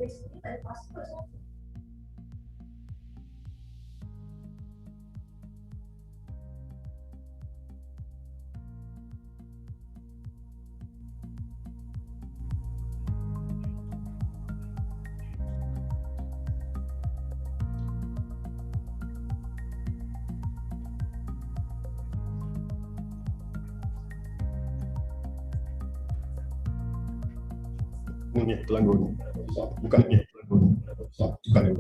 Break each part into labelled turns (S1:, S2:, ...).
S1: Ni pelanggan ni. Buka ni. Buka ni.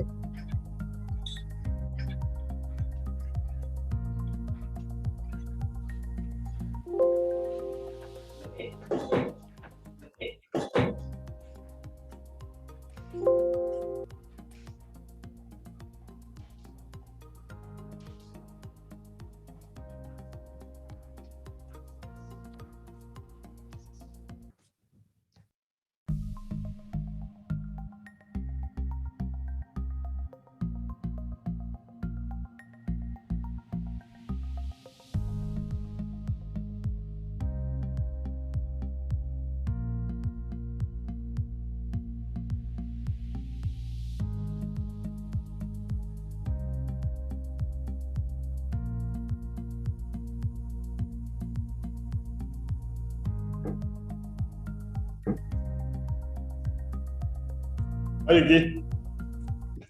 S1: Hi, Ricki.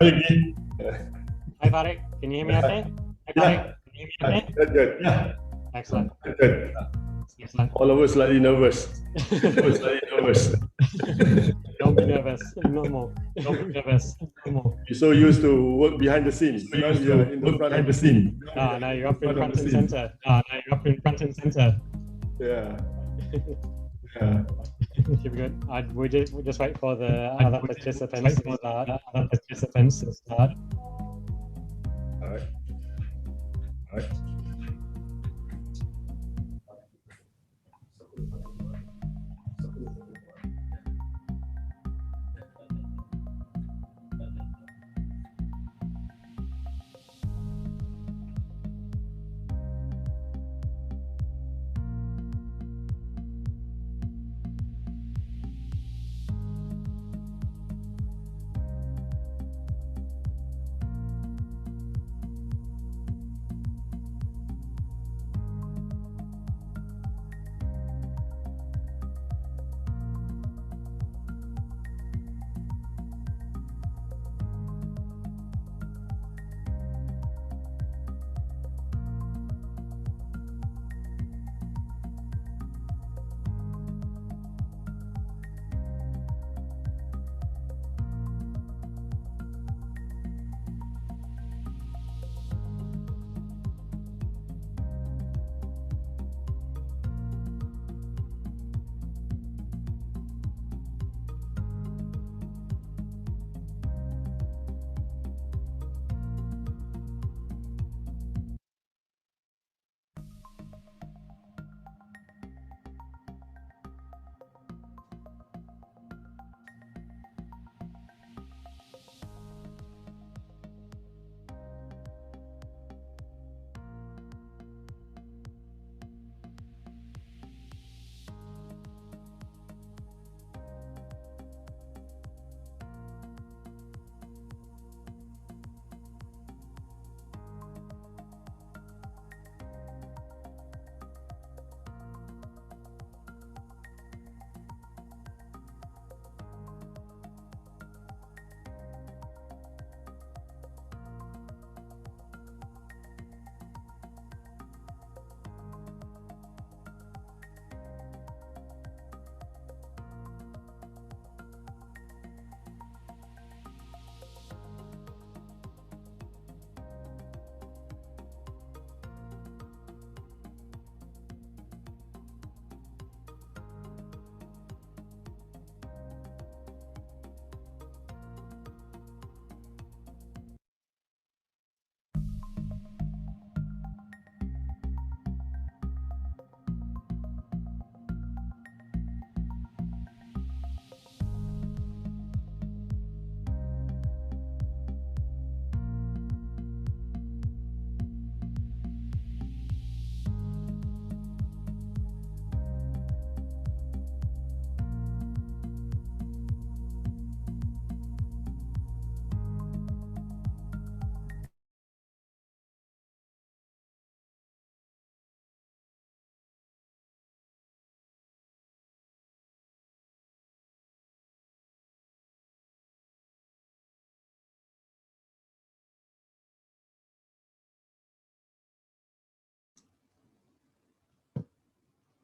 S1: Hi, Ricki.
S2: Hi, Farik. Can you hear me okay? Hi, Farik. Can you hear me okay?
S1: Good. Yeah.
S2: Excellent.
S1: Good.
S2: Excellent.
S1: All of us slightly nervous.
S2: Don't be nervous. No more. Don't be nervous. No more.
S1: You're so used to work behind the scenes. Now you're in the front of the scene.
S2: Now you're up in front and center. Now you're up in front and center.
S1: Yeah. Yeah.
S2: Should be good. We'll just wait for the other participants to start.
S1: All right. All right.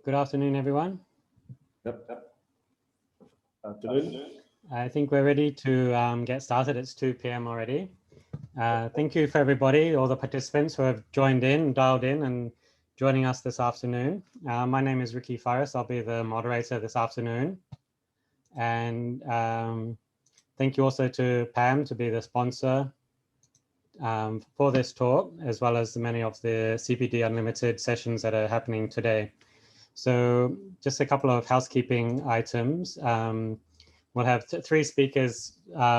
S2: Good afternoon, everyone.
S1: Yep. Afternoon.
S2: I think we're ready to get started. It's 2 p.m. already. Thank you for everybody, all the participants who have joined in, dialed in and joining us this afternoon. My name is Ricki Faris. I'll be the moderator this afternoon. And thank you also to Pam to be the sponsor for this talk, as well as many of the CPD Unlimited sessions that are happening today. So just a couple of housekeeping items. We'll have three speakers,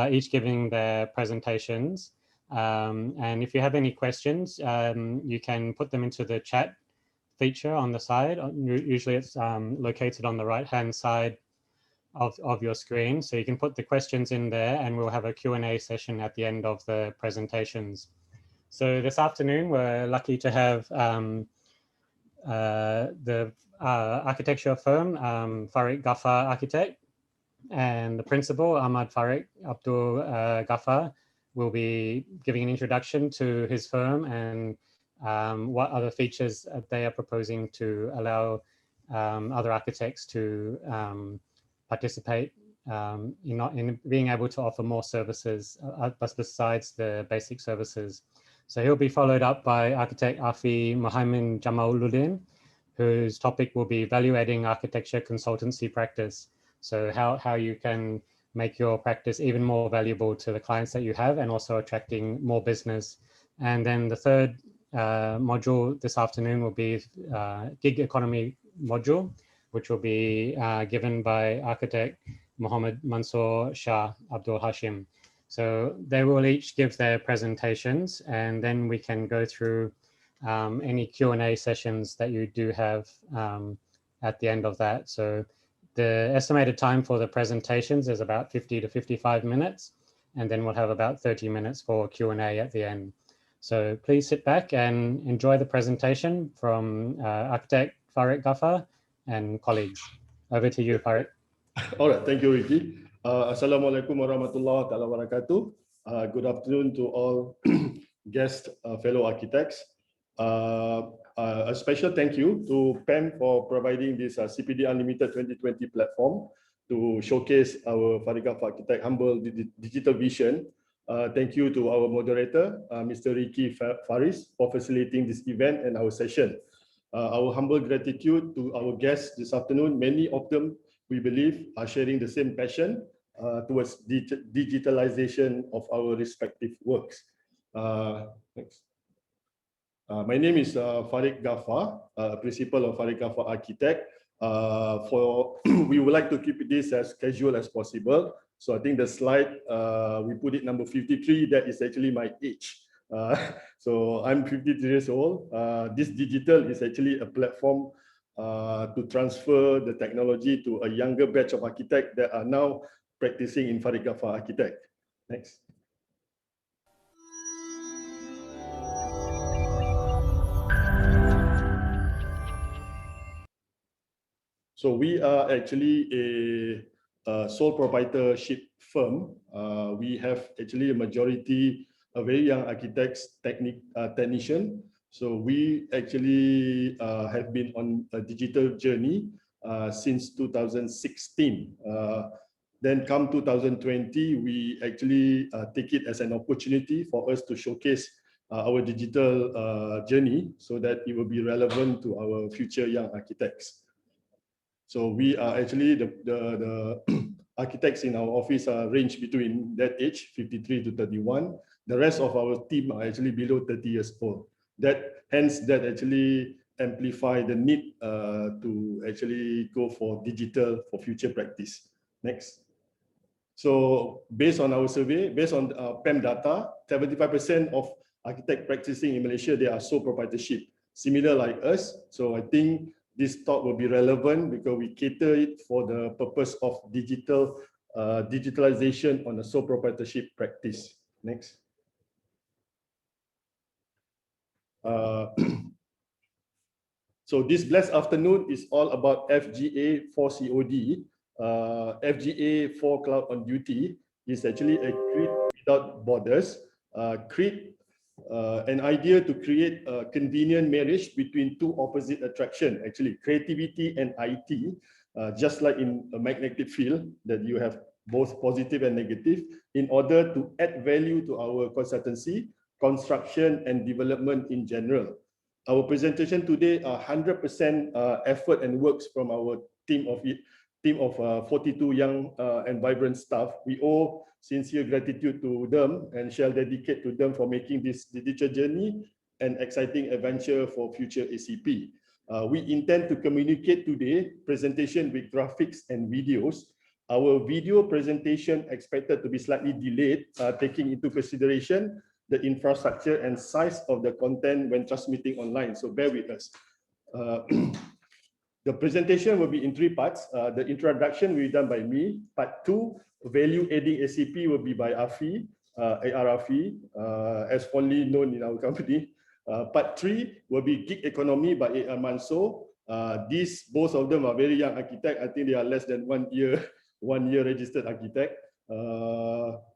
S2: each giving their presentations. And if you have any questions, you can put them into the chat feature on the side. Usually it's located on the right-hand side of your screen. So you can put the questions in there and we'll have a Q&A session at the end of the presentations. So this afternoon, we're lucky to have the architecture firm, Farik Ghaffar Architect, and the principal, Ahmad Farik Abdul Ghaffar, will be giving an introduction to his firm and what other features they are proposing to allow other architects to participate in being able to offer more services besides the basic services. So he'll be followed up by architect Afi Muhaimin Jamaaludin, whose topic will be evaluating architecture consultancy practice. So how you can make your practice even more valuable to the clients that you have and also attracting more business. And then the third module this afternoon will be gig economy module, which will be given by architect Mohammed Mansur Shah Abdul Hashim. So they will each give their presentations and then we can go through any Q&A sessions that you do have at the end of that. So the estimated time for the presentations is about 50 to 55 minutes, and then we'll have about 30 minutes for Q&A at the end. So please sit back and enjoy the presentation from architect Farik Ghaffar and colleagues. Over to you, Farik.
S1: All right, thank you, Ricki. Assalamualaikum warahmatullahi wabarakatuh. Good afternoon to all guest fellow architects. A special thank you to Pam for providing this CPD Unlimited 2020 platform to showcase our Farik Ghaffar Architect humble digital vision. Thank you to our moderator, Mr. Ricki Faris, for facilitating this event and our session. Our humble gratitude to our guests this afternoon. Many of them, we believe, are sharing the same passion towards digitalization of our respective works. Next. My name is Farik Ghaffar, principal of Farik Ghaffar Architect. We would like to keep this as casual as possible. So I think the slide, we put it number 53, that is actually my age. So I'm 53 years old. This digital is actually a platform to transfer the technology to a younger batch of architects that are now practicing in Farik Ghaffar Architect. Next. So we are actually a sole proprietorship firm. We have actually a majority of very young architects, technician. So we actually have been on a digital journey since 2016. Then come 2020, we actually take it as an opportunity for us to showcase our digital journey so that it will be relevant to our future young architects. So we are actually the architects in our office are ranged between that age, 53 to 31. The rest of our team are actually below 30 years old. Hence that actually amplify the need to actually go for digital for future practice. Next. So based on our survey, based on PEM data, 75% of architect practicing in Malaysia, they are sole proprietorship, similar like us. So I think this talk will be relevant because we cater it for the purpose of digitalization on a sole proprietorship practice. Next. So this blessed afternoon is all about FGA for COD. FGA for Cloud on Duty is actually a creed without borders. Creed an idea to create a convenient marriage between two opposite attraction, actually creativity and IT, just like in a magnetic field that you have both positive and negative, in order to add value to our consultancy, construction and development in general. Our presentation today are 100% effort and works from our team of 42 young and vibrant staff. We owe sincere gratitude to them and shall dedicate to them for making this digital journey an exciting adventure for future ACP. We intend to communicate today presentation with graphics and videos. Our video presentation expected to be slightly delayed, taking into consideration the infrastructure and size of the content when transmitting online. So bear with us. The presentation will be in 3 parts. The introduction will be done by me. Part 2, value adding ACP, will be by Afi, Afi, as fondly known in our company. Part 3 will be gig economy by Mansur. These, both of them are very young architect. I think they are less than 1 year registered architect.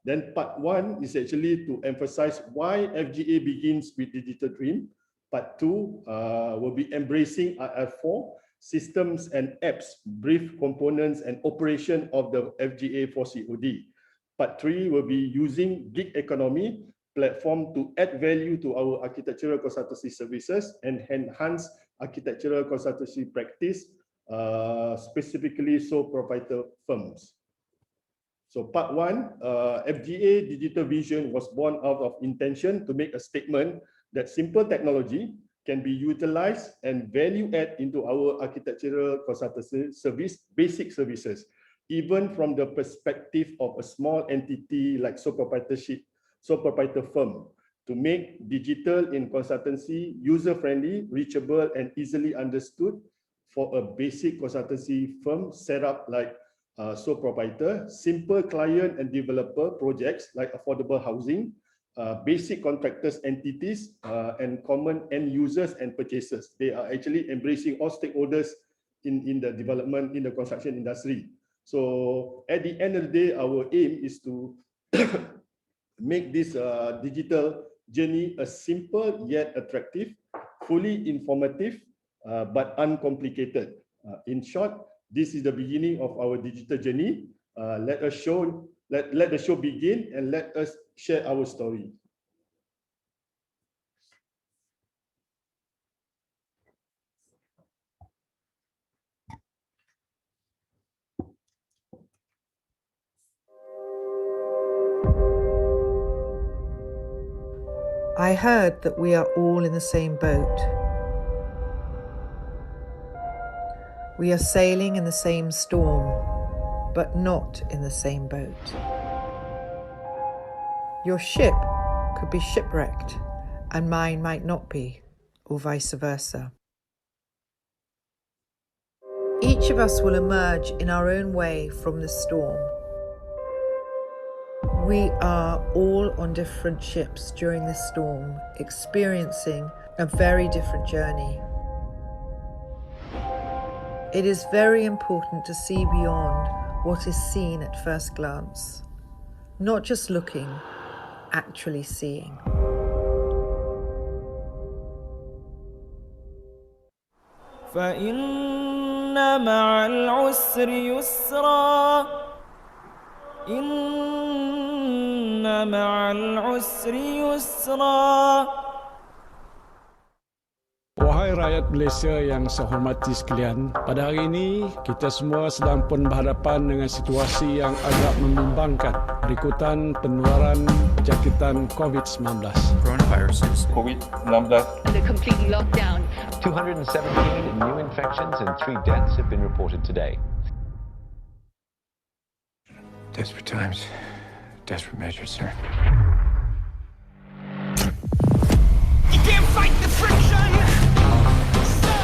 S1: Then part 1 is actually to emphasize why FGA begins with digital twin. Part 2 will be embracing IR4 systems and apps, brief components and operation of the FGA for COD. Part 3 will be using gig economy platform to add value to our architectural consultancy services and enhance architectural consultancy practice, specifically sole proprietor firms. So part 1, FGA Digital Vision was born out of intention to make a statement that simple technology can be utilized and value add into our architectural consultancy service, basic services, even from the perspective of a small entity like sole proprietor firm, to make digital in consultancy user-friendly, reachable, and easily understood for a basic consultancy firm setup like sole proprietor, simple client and developer projects like affordable housing, basic contractors entities, and common end users and purchasers. They are actually embracing all stakeholders in the development, in the construction industry. So at the end of the day, our aim is to make this digital journey a simple yet attractive, fully informative, but uncomplicated. In short, this is the beginning of our digital journey. Let the show begin and let us share our story.
S3: I heard that we are all in the same boat. We are sailing in the same storm, but not in the same boat. Your ship could be shipwrecked, and mine might not be, or vice versa. Each of us will emerge in our own way from the storm. We are all on different ships during this storm, experiencing a very different journey. It is very important to see beyond what is seen at first glance, not just looking, actually seeing.
S4: فإن مع العسر يسرا إن مع العسر يسرا.
S5: Wahai rakyat Malaysia yang saya hormati sekalian, pada hari ini kita semua sedang pun berhadapan dengan situasi yang agak membimbangkan berikutan penularan jangkitan COVID-19.
S6: Coronaviruses, COVID-19.
S7: The complete lockdown.
S8: 217 new infections and 3 deaths have been reported today.
S6: Desperate times, desperate measures, sir.
S4: You can't fight the friction, so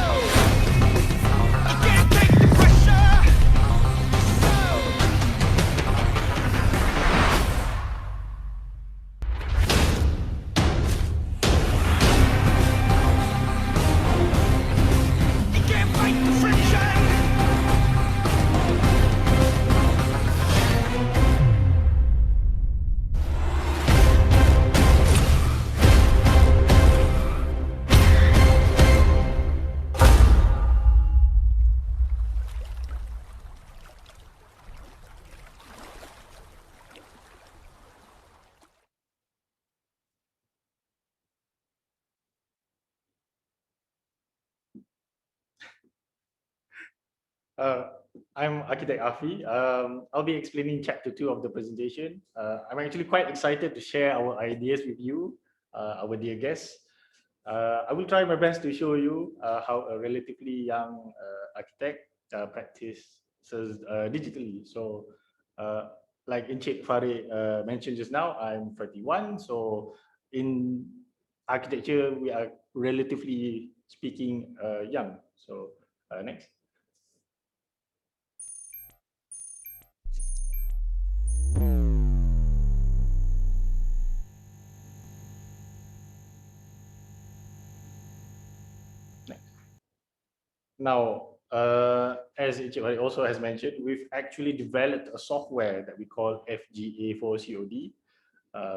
S4: you can't take the pressure, so you can't fight the friction.
S9: I'm Architect Afi. I'll be explaining chapter 2 of the presentation. I'm actually quite excited to share our ideas with you, our dear guests. I will try my best to show you how a relatively young architect practices digitally. So, like Encik Farik mentioned just now, I'm 31. So, in architecture, we are relatively speaking young. So, next. Now, as Ichibari also has mentioned, we've actually developed a software that we call FGA4COD,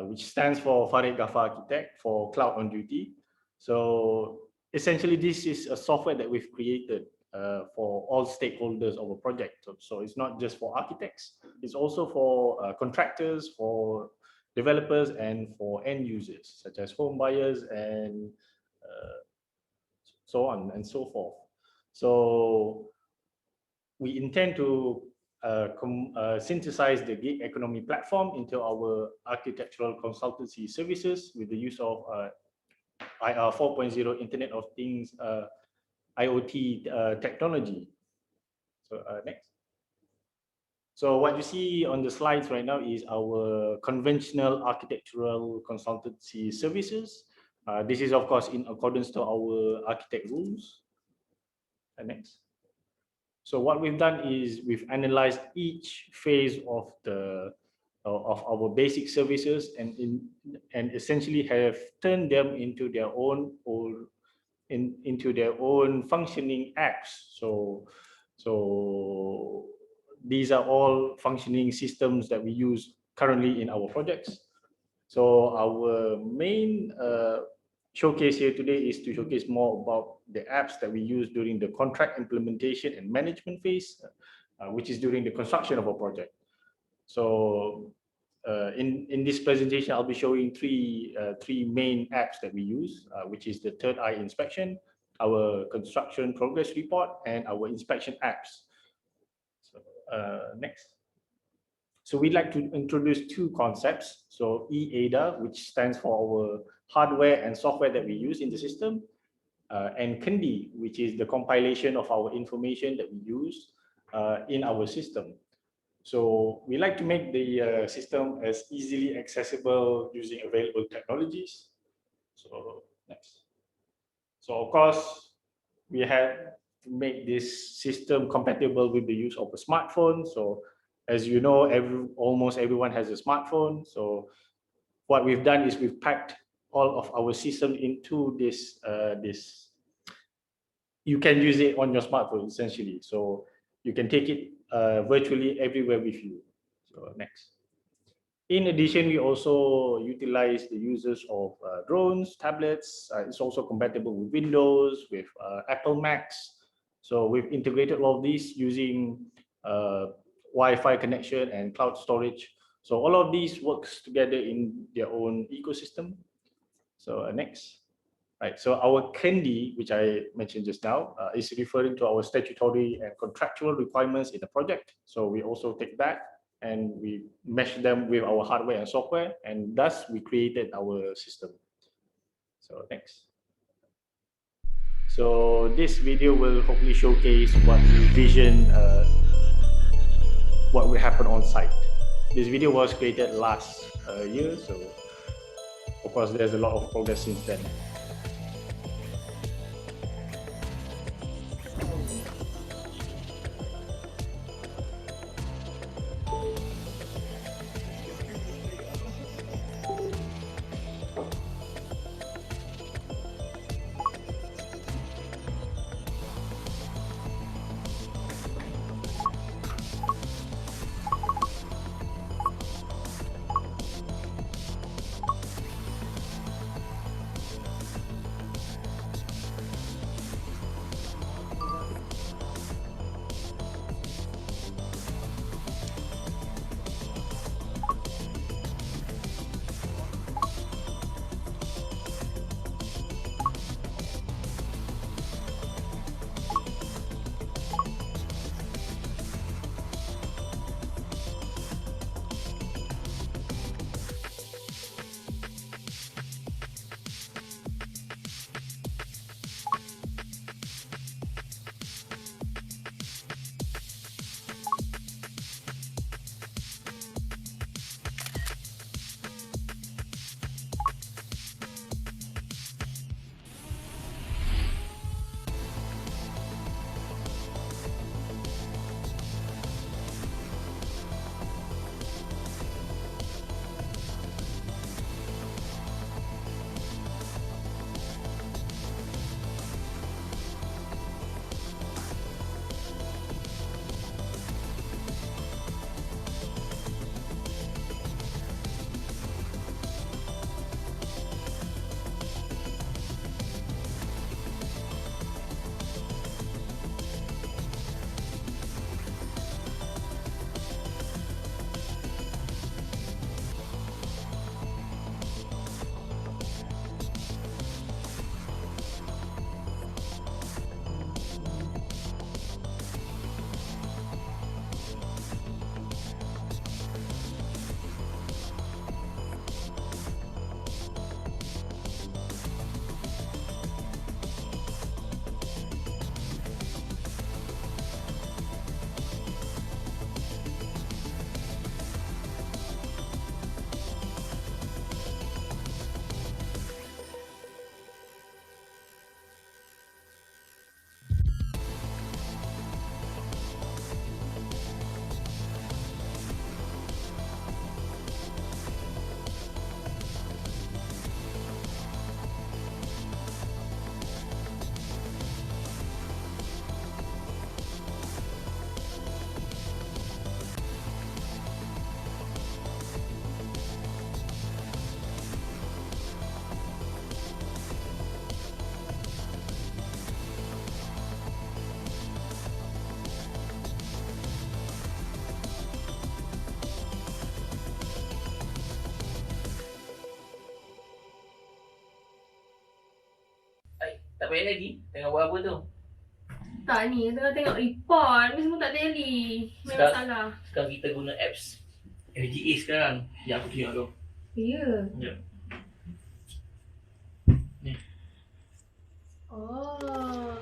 S9: which stands for Farik Ghaffar Architect for Cloud on Duty. So essentially, this is a software that we've created for all stakeholders of a project. So it's not just for architects, it's also for contractors, for developers, and for end users, such as home buyers and so on and so forth. So we intend to synthesize the gig economy platform into our architectural consultancy services with the use of IR 4.0 Internet of Things IoT technology. So next. So what you see on the slides right now is our conventional architectural consultancy services. This is of course in accordance to our architect rules. Next. So what we've done is we've analyzed each phase of our basic services and essentially have turned them into their own functioning apps. So these are all functioning systems that we use currently in our projects. So our main showcase here today is to showcase more about the apps that we use during the contract implementation and management phase, which is during the construction of a project. So in this presentation, I'll be showing three main apps that we use, which is the third eye inspection, our construction progress report, and our inspection apps. So next. So we'd like to introduce two concepts. So EADA, which stands for our hardware and software that we use in the system, and KENDI, which is the compilation of our information that we use in our system. So we like to make the system as easily accessible using available technologies. So next. So of course, we have to make this system compatible with the use of a smartphone. So as you know, almost everyone has a smartphone. So what we've done is we've packed all of our system into this. You can use it on your smartphone essentially. So you can take it virtually everywhere with you. So next. In addition, we also utilize the users of drones, tablets. It's also compatible with Windows, with Apple Macs. So we've integrated all of these using Wi-Fi connection and cloud storage. So all of these works together in their own ecosystem. So next. Right, so our KENDI, which I mentioned just now, is referring to our statutory and contractual requirements in the project. So we also take that and we mesh them with our hardware and software, and thus we created our system. So next. So this video will hopefully showcase what we vision, what will happen on site. This video was created last year, so of course there's a lot of progress since then.
S10: Tak payah lagi. Tengah buat apa tu?
S11: Tak ni, tengah tengok report. Ni semua tak tally. Memang salah.
S10: Sekarang kita guna apps LGA sekarang. Yang aku tunjuk tu.
S11: Ya.
S10: Ya. Ni.
S11: Oh.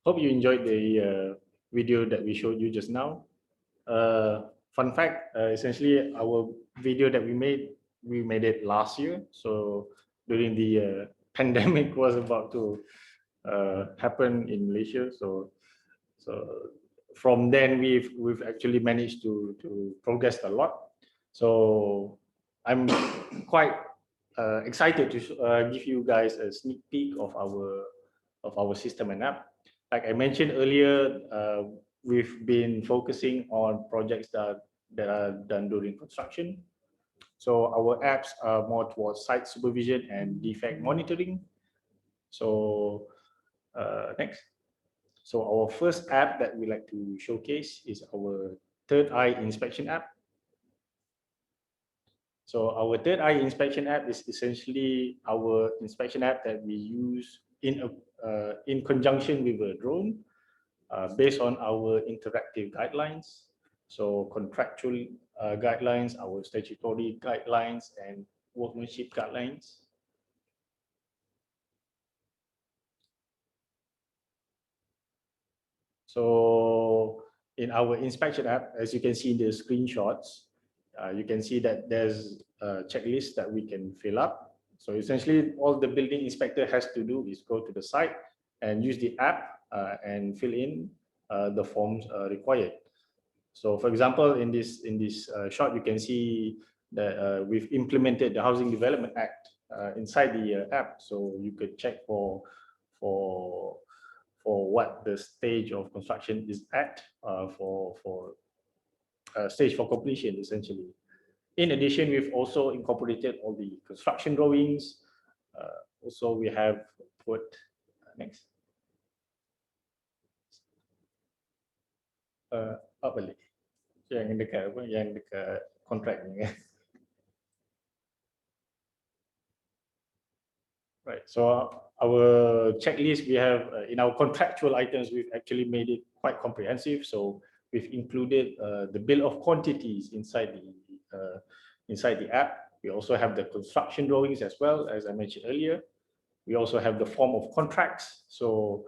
S9: Hope you enjoyed the video that we showed you just now. Fun fact, essentially our video that we made it last year. So during the pandemic was about to happen in Malaysia. So from then we've actually managed to progress a lot. So I'm quite excited to give you guys a sneak peek of our system and app. Like I mentioned earlier, we've been focusing on projects that are done during construction. So our apps are more towards site supervision and defect monitoring. So next. So our first app that we like to showcase is our Third Eye Inspection app. So our Third Eye Inspection app is essentially our inspection app that we use in conjunction with a drone, based on our interactive guidelines. So contractual guidelines, our statutory guidelines, and workmanship guidelines. So in our inspection app, as you can see in the screenshots, you can see that there's a checklist that we can fill up. So essentially, all the building inspector has to do is go to the site and use the app and fill in the forms required. So, for example, in this shot, you can see that we've implemented the Housing Development Act inside the app. So you could check for what the stage of construction is at for stage for completion, essentially. In addition, we've also incorporated all the construction drawings. Also, we have put next. Apa lagi? Yang dekat apa? Yang dekat kontrak ni. Right. So our checklist we have in our contractual items, we've actually made it quite comprehensive. So we've included the bill of quantities inside the app. We also have the construction drawings as well, as I mentioned earlier. We also have the form of contracts. So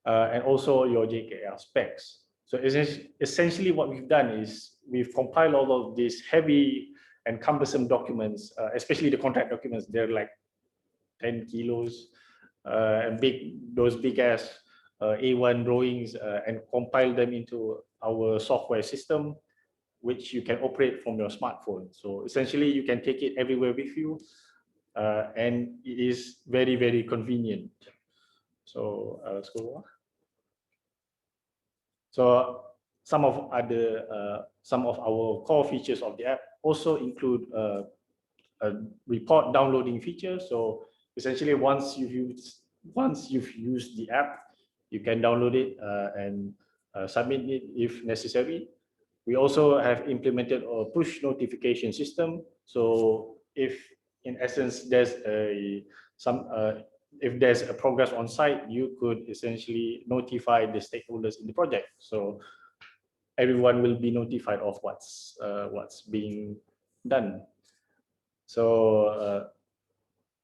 S9: and also your JKR specs. So essentially what we've done is we've compiled all of these heavy and cumbersome documents, especially the contract documents. They're like 10 kilos and those big ass A1 drawings, and compile them into our software system, which you can operate from your smartphone. So essentially you can take it everywhere with you, and it is very, very convenient. So let's go on. So some of our core features of the app also include a report downloading feature. So essentially once you've used the app, you can download it and submit it if necessary. We also have implemented a push notification system. So if in essence there's if there's a progress on site, you could essentially notify the stakeholders in the project. So everyone will be notified of what's being done. So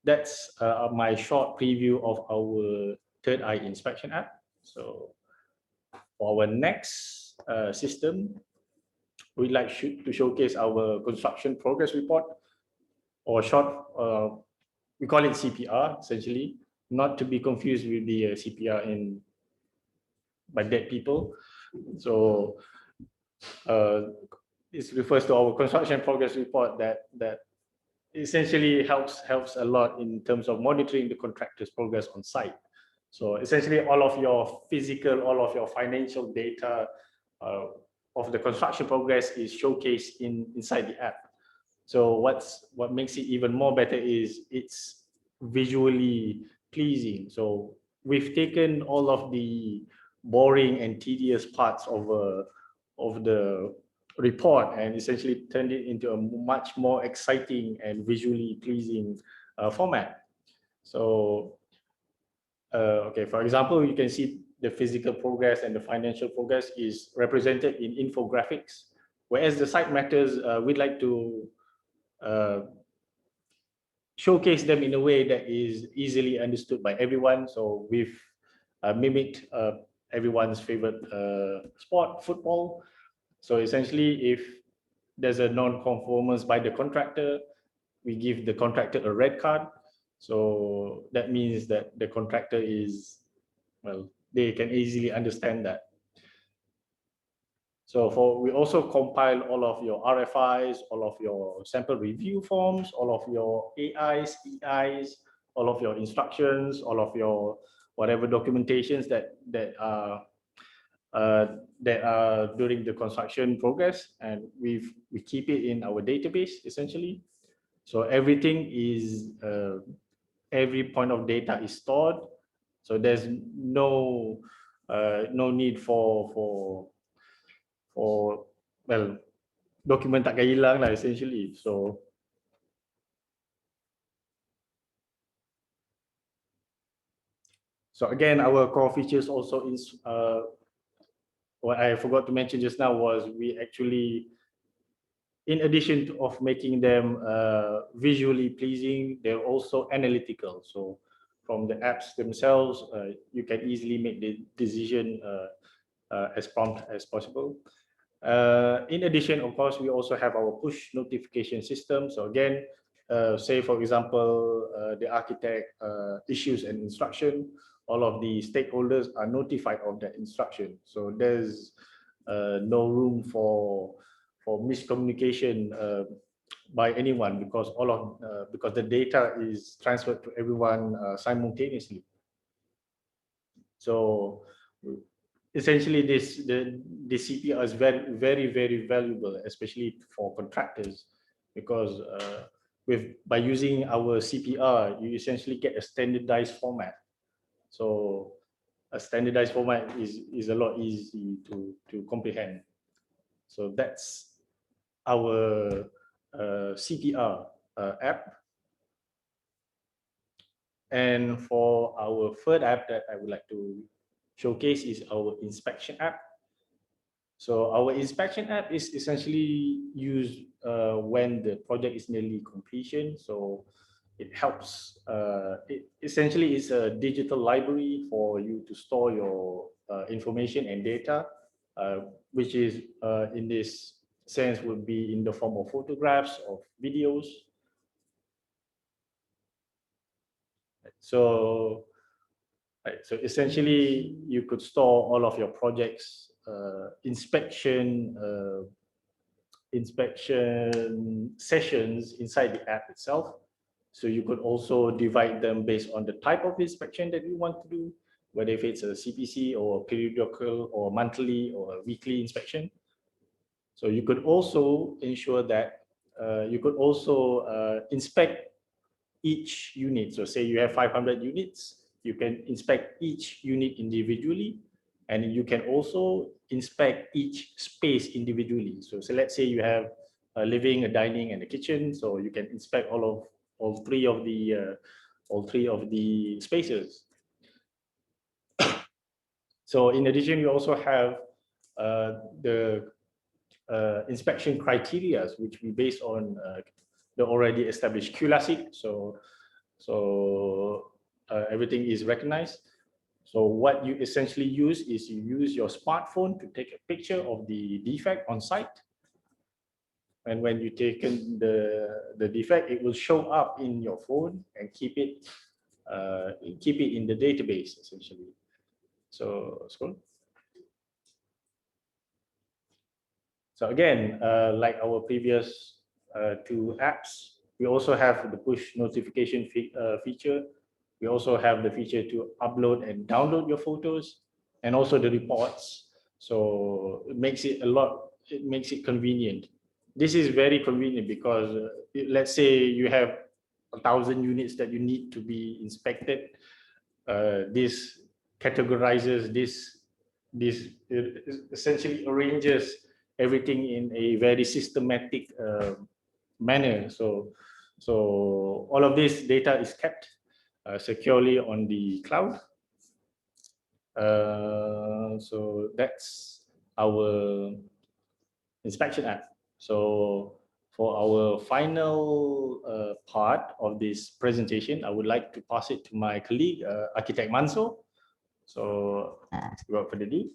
S9: that's my short preview of our Third Eye inspection app. So for our next system, we'd like to showcase our construction progress report, or short, we call it CPR, essentially, not to be confused with the CPR by dead people. So this refers to our construction progress report that essentially helps a lot in terms of monitoring the contractor's progress on site. So essentially all of your physical, all of your financial data of the construction progress is showcased inside the app. So what makes it even more better is it's visually pleasing. So we've taken all of the boring and tedious parts of the report and essentially turned it into a much more exciting and visually pleasing format. So okay, for example, you can see the physical progress and the financial progress is represented in infographics, whereas the site matters, we'd like to showcase them in a way that is easily understood by everyone. So we've mimicked everyone's favorite sport, football. So essentially, if there's a non-conformance by the contractor, we give the contractor a red card. So that means that the contractor is, well, they can easily understand that. So we also compile all of your RFIs, all of your sample review forms, all of your AIs, EIs, all of your instructions, all of your whatever documentations that are during the construction progress, and we keep it in our database essentially. So everything is every point of data is stored. So there's no need for well, document tak akan hilang lah essentially. So again, our core features also is what I forgot to mention just now was we actually, in addition to of making them visually pleasing, they're also analytical. So from the apps themselves, you can easily make the decision as prompt as possible. In addition, of course, we also have our push notification system. So again, say for example, the architect issues an instruction, all of the stakeholders are notified of that instruction. So there's no room for miscommunication by anyone, because because the data is transferred to everyone simultaneously. So essentially, the CPR is very valuable, especially for contractors, because by using our CPR, you essentially get a standardized format. So a standardized format is a lot easy to comprehend. So that's our CPR app. And for our third app that I would like to showcase is our inspection app. So our inspection app is essentially used when the project is nearly completion. So it helps, it essentially is a digital library for you to store your information and data, which is in this sense would be in the form of photographs, of videos. So essentially, you could store all of your projects, inspection sessions inside the app itself. So you could also divide them based on the type of inspection that you want to do, whether if it's a CPC or a periodical or monthly or a weekly inspection. So you could also ensure that you could also inspect each unit. So say you have 500 units, you can inspect each unit individually And you can also inspect each space individually. So let's say you have a living, a dining, and a kitchen. So you can inspect all three of the spaces. So in addition, you also have the inspection criteria, which we based on the already established QLASIC. So everything is recognized. So what you essentially use is you use your smartphone to take a picture of the defect on site. And when you take the defect, it will show up in your phone and keep it in the database essentially. So scroll. So again, like our previous two apps, we also have the push notification feature. We also have the feature to upload and download your photos, and also the reports. So it makes it convenient. This is very convenient because let's say you have 1,000 units that you need to be inspected. This categorizes this essentially arranges everything in a very systematic manner. So all of this data is kept securely on the cloud. So that's our inspection app. So for our final part of this presentation, I would like to pass it to my colleague, Architect Mansur. So without further ado.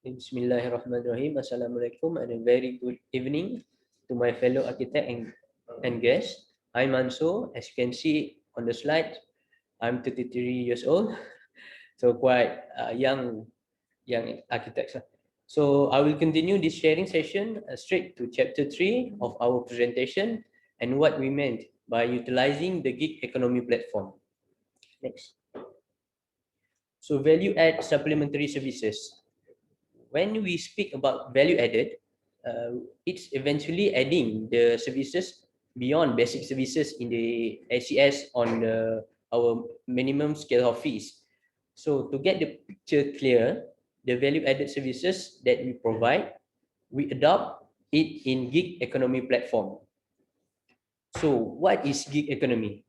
S12: Bismillahirrahmanirrahim. Assalamualaikum and a very good evening to my fellow architect and guests. I'm Mansur. As you can see on the slide, I'm 33 years old, so quite young architects. So I will continue this sharing session straight to chapter 3 of our presentation and what we meant by utilizing the gig economy platform. Next. So value add supplementary services. When we speak about value added, it's eventually adding the services beyond basic services in the ACS on our minimum scale of fees. So to get the picture clear, the value added services that we provide, we adopt it in gig economy platform. So what is gig economy?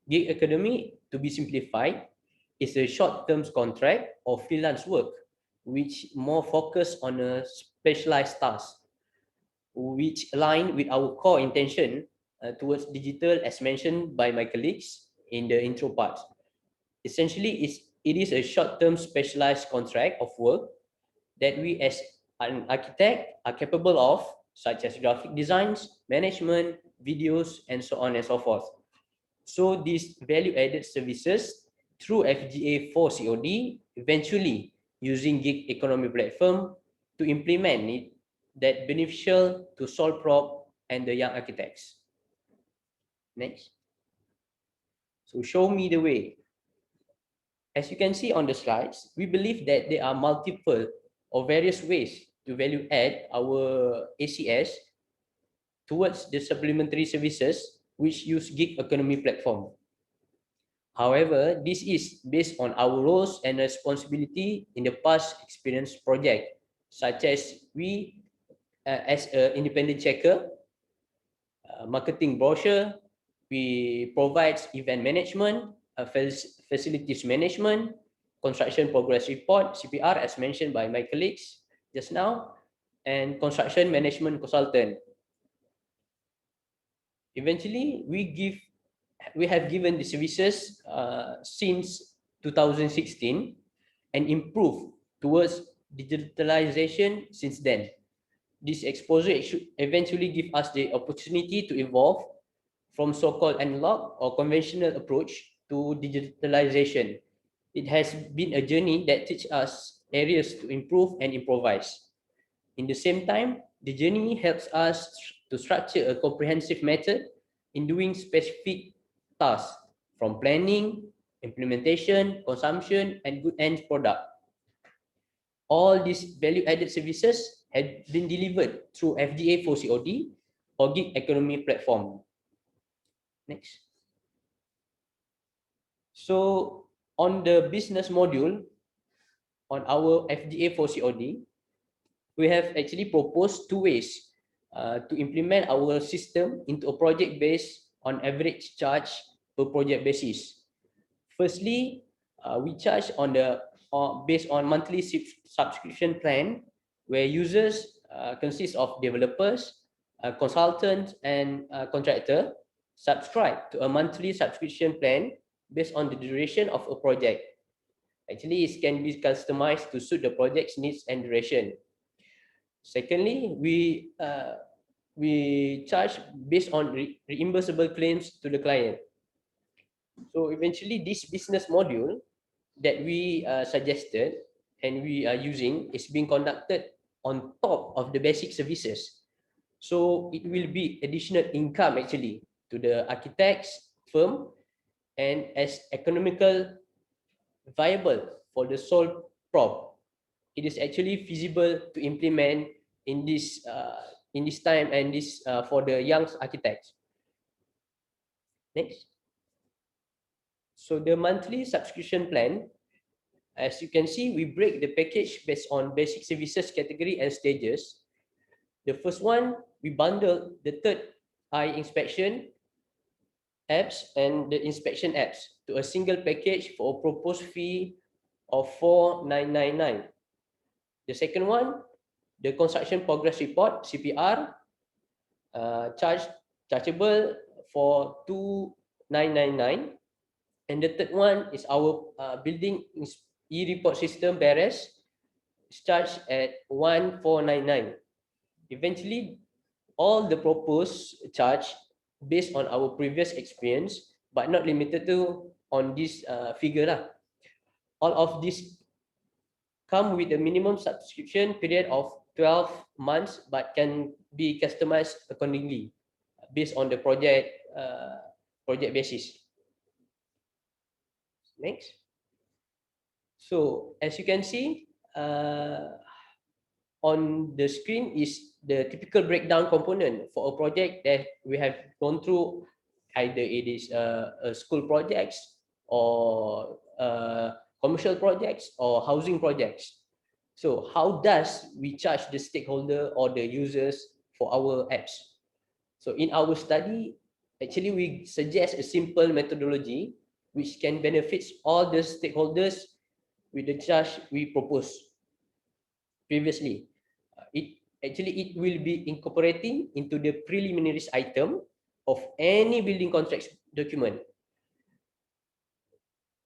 S12: Gig economy, to be simplified, is a short-term contract or freelance work which more focus on a specialized task, which align with our core intention towards digital, as mentioned by my colleagues in the intro part. Essentially, it is a short-term specialized contract of work that we as an architect are capable of, such as graphic designs, management, videos, and so on and so forth. So these value-added services through FGA for COD eventually using gig economy platform to implement it that beneficial to Solprop and the young architects. Next. So show me the way. As you can see on the slides, we believe that there are multiple or various ways to value add our ACS towards the supplementary services which use gig economy platform. However, this is based on our roles and responsibility in the past experience project, such as we, as an independent checker, marketing brochure, we provide event management, facilities management, construction progress report, CPR, as mentioned by my colleagues just now, and construction management consultant. Eventually, we have given the services since 2016 and improved towards digitalization since then. This exposure should eventually give us the opportunity to evolve from so-called analog or conventional approach to digitalization. It has been a journey that teaches us areas to improve and improvise. In the same time, the journey helps us to structure a comprehensive method in doing specific tasks from planning, implementation, consumption, and good end product. All these value-added services had been delivered through FGA for COD or gig economy platform. Next. So on the business module, on our FGA for COD, we have actually proposed two ways to implement our system into a project based on average charge per project basis. Firstly, we charge on the based on monthly subscription plan, where users consist of developers, consultants, and contractor subscribe to a monthly subscription plan based on the duration of a project. Actually, it can be customized to suit the project's needs and duration. Secondly, we charge based on reimbursable claims to the client. So eventually, this business module that we suggested and we are using is being conducted on top of the basic services. So it will be additional income actually to the architects firm, and as economical viable for the sole prop, it is actually feasible to implement in this time and this for the young architects. Next. So the monthly subscription plan, as you can see, we break the package based on basic services category and stages. The first one, we bundle the third eye inspection apps and the inspection apps to a single package for a proposed fee of 4,999. The second one, the construction progress report (CPR), chargeable for 2,999. And the third one is our building e-report system (BERES), charged at 1,499. Eventually, all the proposed charge based on our previous experience, but not limited to on this figure lah. All of this come with a minimum subscription period of 12 months, but can be customized accordingly based on the project basis. Next. So as you can see on the screen is the typical breakdown component for a project that we have gone through. Either it is school projects or commercial projects or housing projects. So how does we charge the stakeholder or the users for our apps? So in our study, actually we suggest a simple methodology which can benefit all the stakeholders with the charge we proposed previously. It will be incorporating into the preliminaries item of any building contracts document.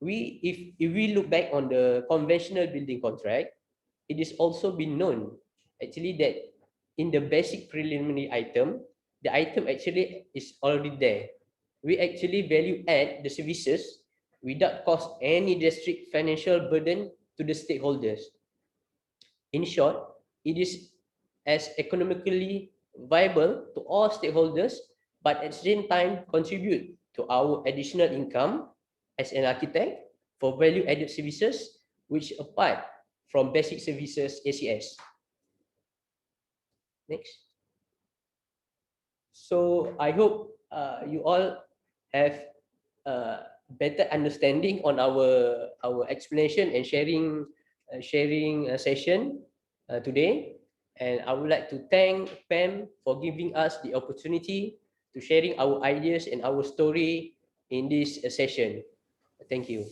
S12: If we look back on the conventional building contract, it is also been known actually that in the basic preliminary item, the item actually is already there. We actually value add the services without cause any drastic financial burden to the stakeholders. In short, it is as economically viable to all stakeholders, but at the same time contribute to our additional income as an architect for value-added services, which apart from basic services ACS. Next. So I hope you all have better understanding on our explanation and sharing session today. And I would like to thank Pam for giving us the opportunity to sharing our ideas and our story in this session. Thank you.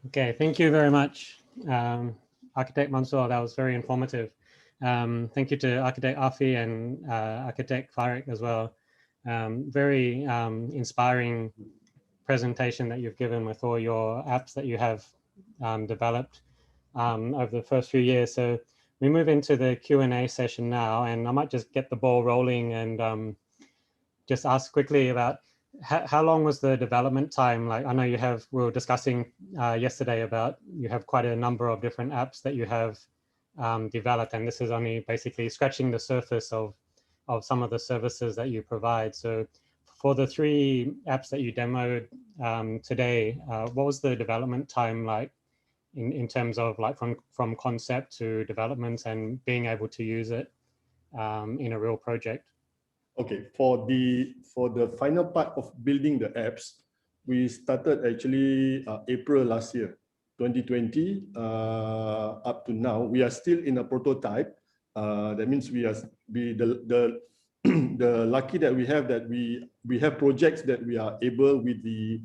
S2: Okay, thank you very much, Architect Mansur. That was very informative. Thank you to Architect Afi and Architect Farik as well. Very inspiring presentation that you've given with all your apps that you have developed over the first few years. So we move into the Q&A session now, and I might just get the ball rolling and just ask quickly about how long was the development time? Like, I know you have, we were discussing yesterday about you have quite a number of different apps that you have developed, and this is only basically scratching the surface of some of the services that you provide. So for the 3 apps that you demoed today, what was the development time like in terms of like from concept to development and being able to use it in a real project?
S1: Okay, for the final part of building the apps, we started actually April last year, 2020. Up to now, we are still in a prototype. That means the lucky that we have that we have projects that we are able with the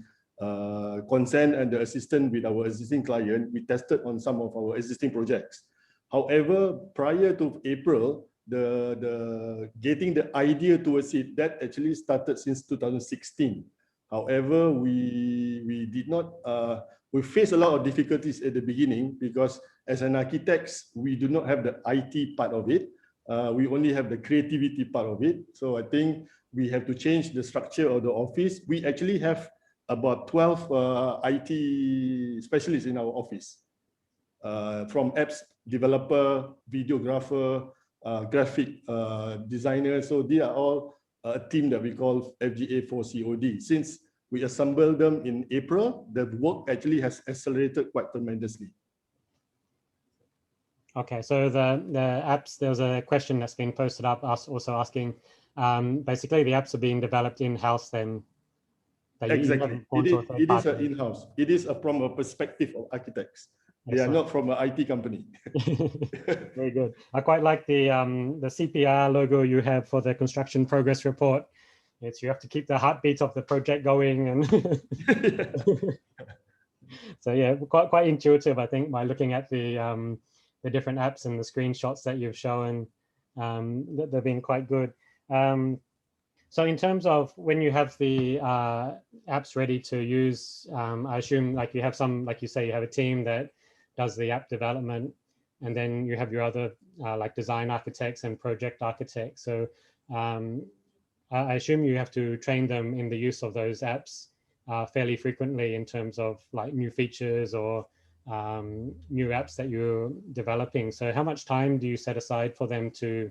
S1: consent and the assistance with our existing client. We tested on some of our existing projects. However, prior to April, the getting the idea towards it, that actually started since 2016. However, we did not we faced a lot of difficulties at the beginning because as an architects, we do not have the IT part of it. We only have the creativity part of it. So I think we have to change the structure of the office. We actually have about 12 IT specialists in our office, from apps developer, videographer, graphic designer. So they are all a team that we call FGA4COD. Since we assembled them in April, the work actually has accelerated quite tremendously.
S2: Okay, so the apps, there's a question that's been posted up, also asking, basically the apps are being developed in-house then?
S1: Exactly, it is in-house. It is from a perspective of architects. They are not from an IT company.
S2: Very good. I quite like the CPR logo you have for the construction progress report. It's you have to keep the heartbeat of the project going, and so yeah, quite intuitive, I think, by looking at the different apps and the screenshots that you've shown. That they've been quite good. So in terms of when you have the apps ready to use, I assume like you have some, like you say, you have a team that does the app development, and then you have your other like design architects and project architects. So I assume you have to train them in the use of those apps fairly frequently in terms of like new features or new apps that you're developing. So how much time do you set aside for them to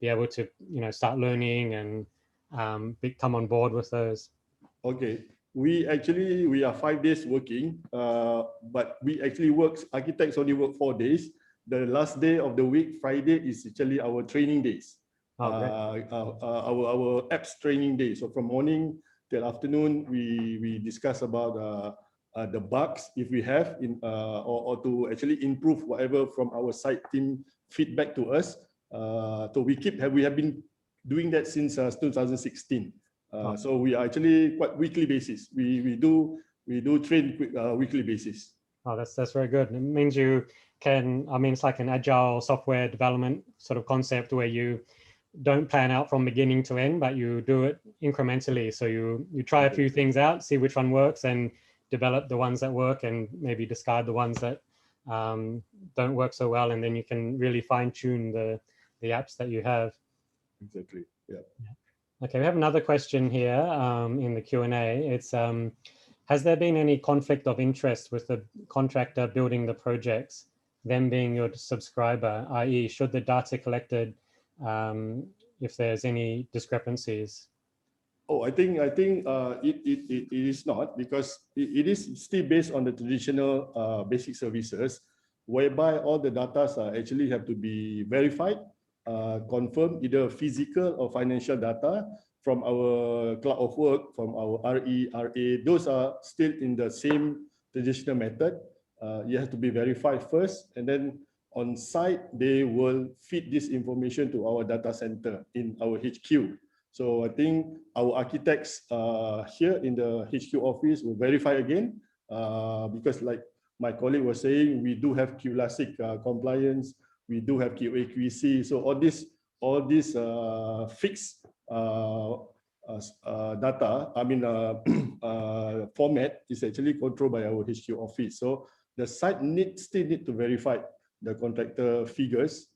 S2: be able to, you know, start learning and come on board with those?
S1: Okay, we are 5 days working, but we actually architects only work 4 days. The last day of the week, Friday, is actually our training days. Our apps training day. So from morning till afternoon, we discuss about the bugs if we have or to actually improve whatever from our site team feedback to us. So we have been doing that since 2016. So we are actually quite weekly basis. We do train weekly basis.
S2: Oh, that's very good. It means you can, I mean, it's like an agile software development sort of concept where you don't plan out from beginning to end, but you do it incrementally. So you try a few things out, see which one works, and develop the ones that work, and maybe discard the ones that don't work so well, and then you can really fine tune the apps that you have.
S1: Exactly. Yeah.
S2: Okay, we have another question here in the Q&A. It's has there been any conflict of interest with the contractor building the projects, them being your subscriber, i.e. should the data collected, if there's any discrepancies?
S1: Oh, I think it is not, because it is still based on the traditional basic services, whereby all the data actually have to be verified, confirmed, either physical or financial data from our cloud of work, from our RE, RA. Those are still in the same traditional method. You have to be verified first, and then on site they will feed this information to our data center in our HQ. So I think our architects here in the HQ office will verify again, because like my colleague was saying, we do have QLASIC compliance, we do have QA/QC. So all this fixed data, I mean format, is actually controlled by our HQ office. So the site still need to verify the contractor figures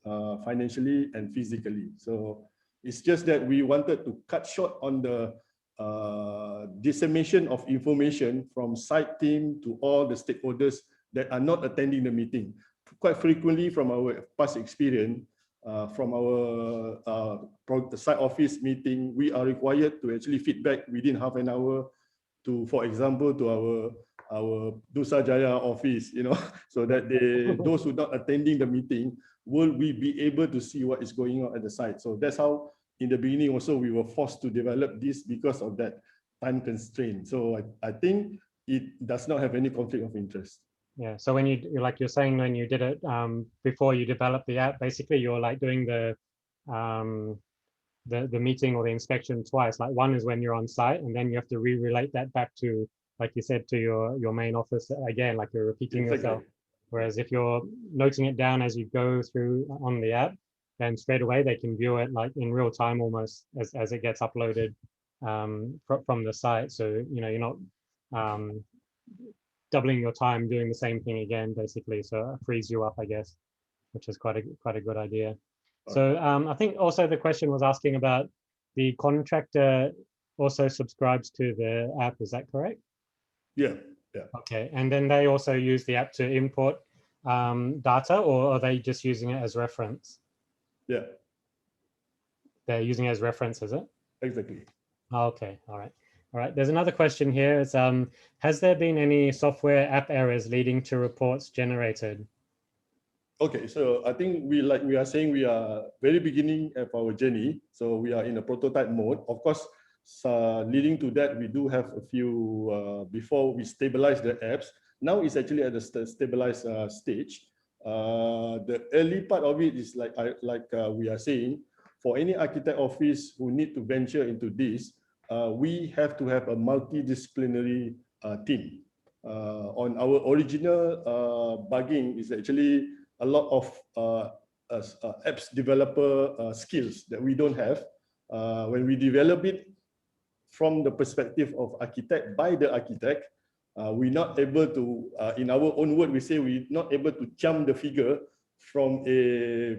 S1: financially and physically. So it's just that we wanted to cut short on the dissemination of information from site team to all the stakeholders that are not attending the meeting. Quite frequently, from our past experience, from our site office meeting, we are required to actually feedback within half an hour to, for example, to our Nusa Jaya office, so that those who are not attending the meeting will we be able to see what is going on at the site. So that's how in the beginning also we were forced to develop this because of that time constraint. So I think it does not have any conflict of interest.
S2: Yeah. So when like you're saying, when you did it before you developed the app, basically you're like doing the meeting or the inspection twice. Like one is when you're on site, and then you have to relate that back to, like you said, to your main office again, like you're repeating yourself. Whereas if you're noting it down as you go through on the app, then straight away they can view it like in real time almost as it gets uploaded from the site. So you're not doubling your time doing the same thing again, basically. So it frees you up, I guess, which is quite a good idea. So I think also the question was asking about the contractor also subscribes to the app. Is that correct?
S1: Yeah. Yeah.
S2: Okay. And then they also use the app to import data, or are they just using it as reference?
S1: Yeah.
S2: They're using it as reference, is it?
S1: Exactly.
S2: Okay. All right. All right. There's another question here. It's has there been any software app errors leading to reports generated?
S1: Okay, so I think we are saying we are very beginning of our journey. So we are in a prototype mode. Of course, leading to that, we do have a few before we stabilize the apps. Now it's actually at the stabilized stage. The early part of it is like we are saying, for any architect office who need to venture into this, we have to have a multidisciplinary team. On our original bugging is actually a lot of apps developer skills that we don't have. When we develop it from the perspective of architect by the architect, we're not able to, in our own word, we say we're not able to jump the figure from a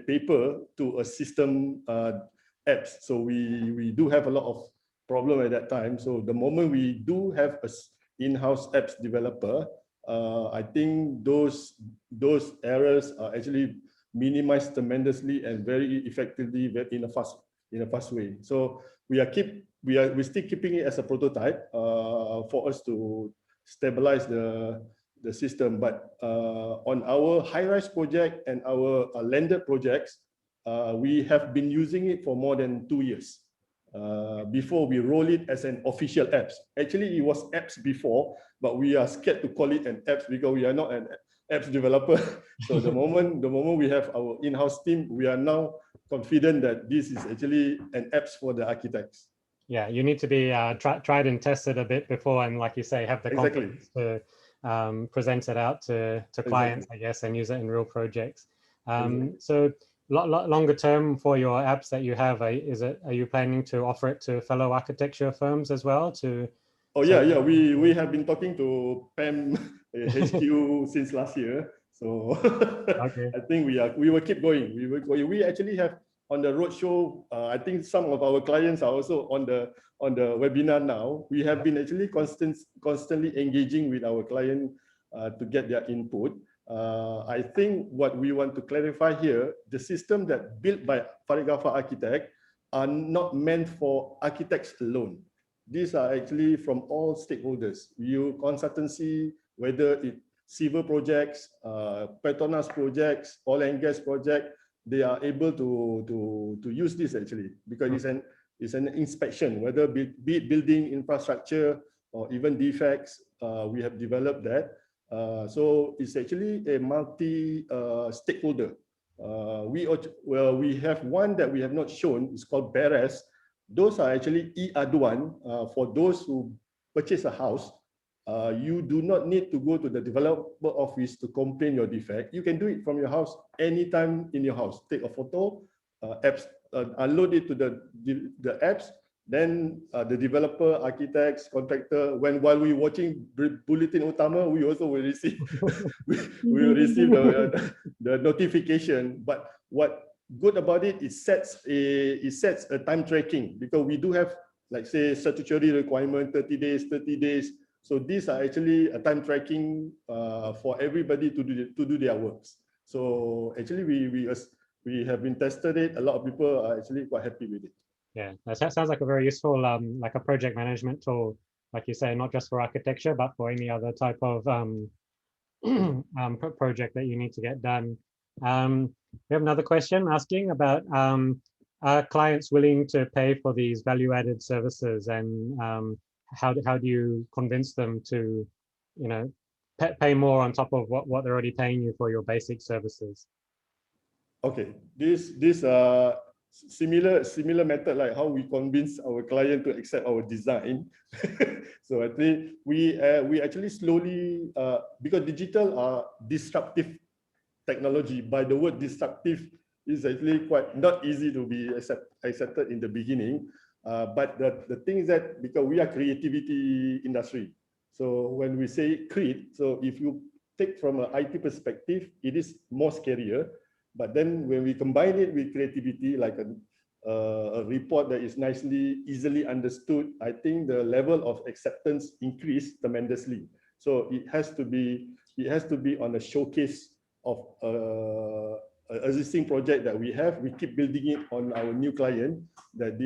S1: paper to a system apps. So we do have a lot of problem at that time. So the moment we do have a in-house apps developer, I think those errors are actually minimized tremendously and very effectively in a fast way. So we're still keeping it as a prototype for us to stabilize the system. But on our high-rise project and our landed projects, we have been using it for more than 2 years. Before we roll it as an official apps. Actually, it was apps before, but we are scared to call it an apps because we are not an apps developer. So the moment we have our in-house team, we are now confident that this is actually an apps for the architects.
S2: Yeah, you need to be tried and tested a bit before, and like you say, have the confidence to present it out to clients, I guess, and use it in real projects. So longer term for your apps that you have, are you planning to offer it to fellow architecture firms as well?
S1: Yeah, we have been talking to PAM HQ since last year, so okay. I think we will keep going. We actually have on the roadshow. I think some of our clients are also on the webinar now. We have been actually constantly engaging with our client to get their input. I think what we want to clarify here, the system that built by Farik Ghaffar Architect are not meant for architects alone. These are actually from all stakeholders. Consultancy, whether it's civil projects, Petronas projects, oil and gas project, they are able to use this actually because it's an inspection, whether be it building infrastructure or even defects. We have developed that. So it's actually a multi-stakeholder. We have one that we have not shown. It's called BERES. Those are actually e-aduan for those who purchase a house. You do not need to go to the developer office to complain your defect. You can do it from your house anytime in your house. Take a photo, apps, upload it to the apps. Then the developer, architects, contractor, while we watching Bulletin Utama, we also will receive we will receive the notification. But what good about it, it sets a time tracking because we do have, like say, statutory requirement 30 days. So these are actually a time tracking for everybody to do their works. So actually We have been tested it. A lot of people are actually quite happy with it.
S2: Yeah, that sounds like a very useful, like a project management tool, like you say, not just for architecture, but for any other type of project that you need to get done. We have another question asking about, are clients willing to pay for these value-added services, and how do you convince them to, you know, pay more on top of what they're already paying you for your basic services?
S1: Okay, this similar method, like how we convince our client to accept our design. So I think we actually slowly, because digital are disruptive technology. By the word disruptive is actually quite not easy to be accepted in the beginning. But the thing is that because we are creativity industry, so when we say create, so if you take from an IT perspective, it is more scarier. But then when we combine it with creativity, like a report that is easily understood, I think the level of acceptance increased tremendously. So it has to be on a showcase of existing project that we have. We keep building it on our new client, that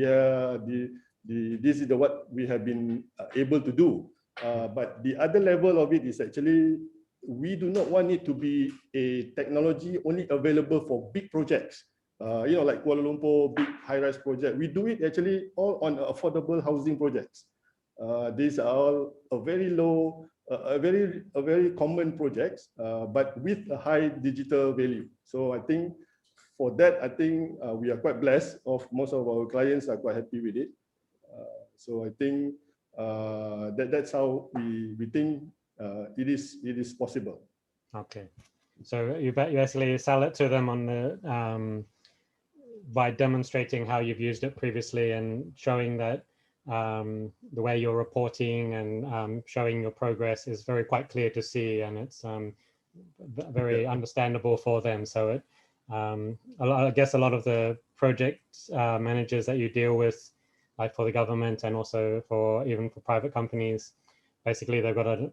S1: this is what we have been able to do. But the other level of it is actually, we do not want it to be a technology only available for big projects. You know, like Kuala Lumpur, big high-rise project. We do it actually all on affordable housing projects. These are all a very low, a very common projects, but with a high digital value. So I think for that, I think we are quite blessed. Of most of our clients are quite happy with it. So I think that's how we think it is possible.
S2: Okay, so you basically sell it to them on the by demonstrating how you've used it previously and showing that the way you're reporting and showing your progress is quite clear to see, and it's very understandable for them. So it, I guess a lot of the project managers that you deal with, like for the government and also even for private companies, basically they've got a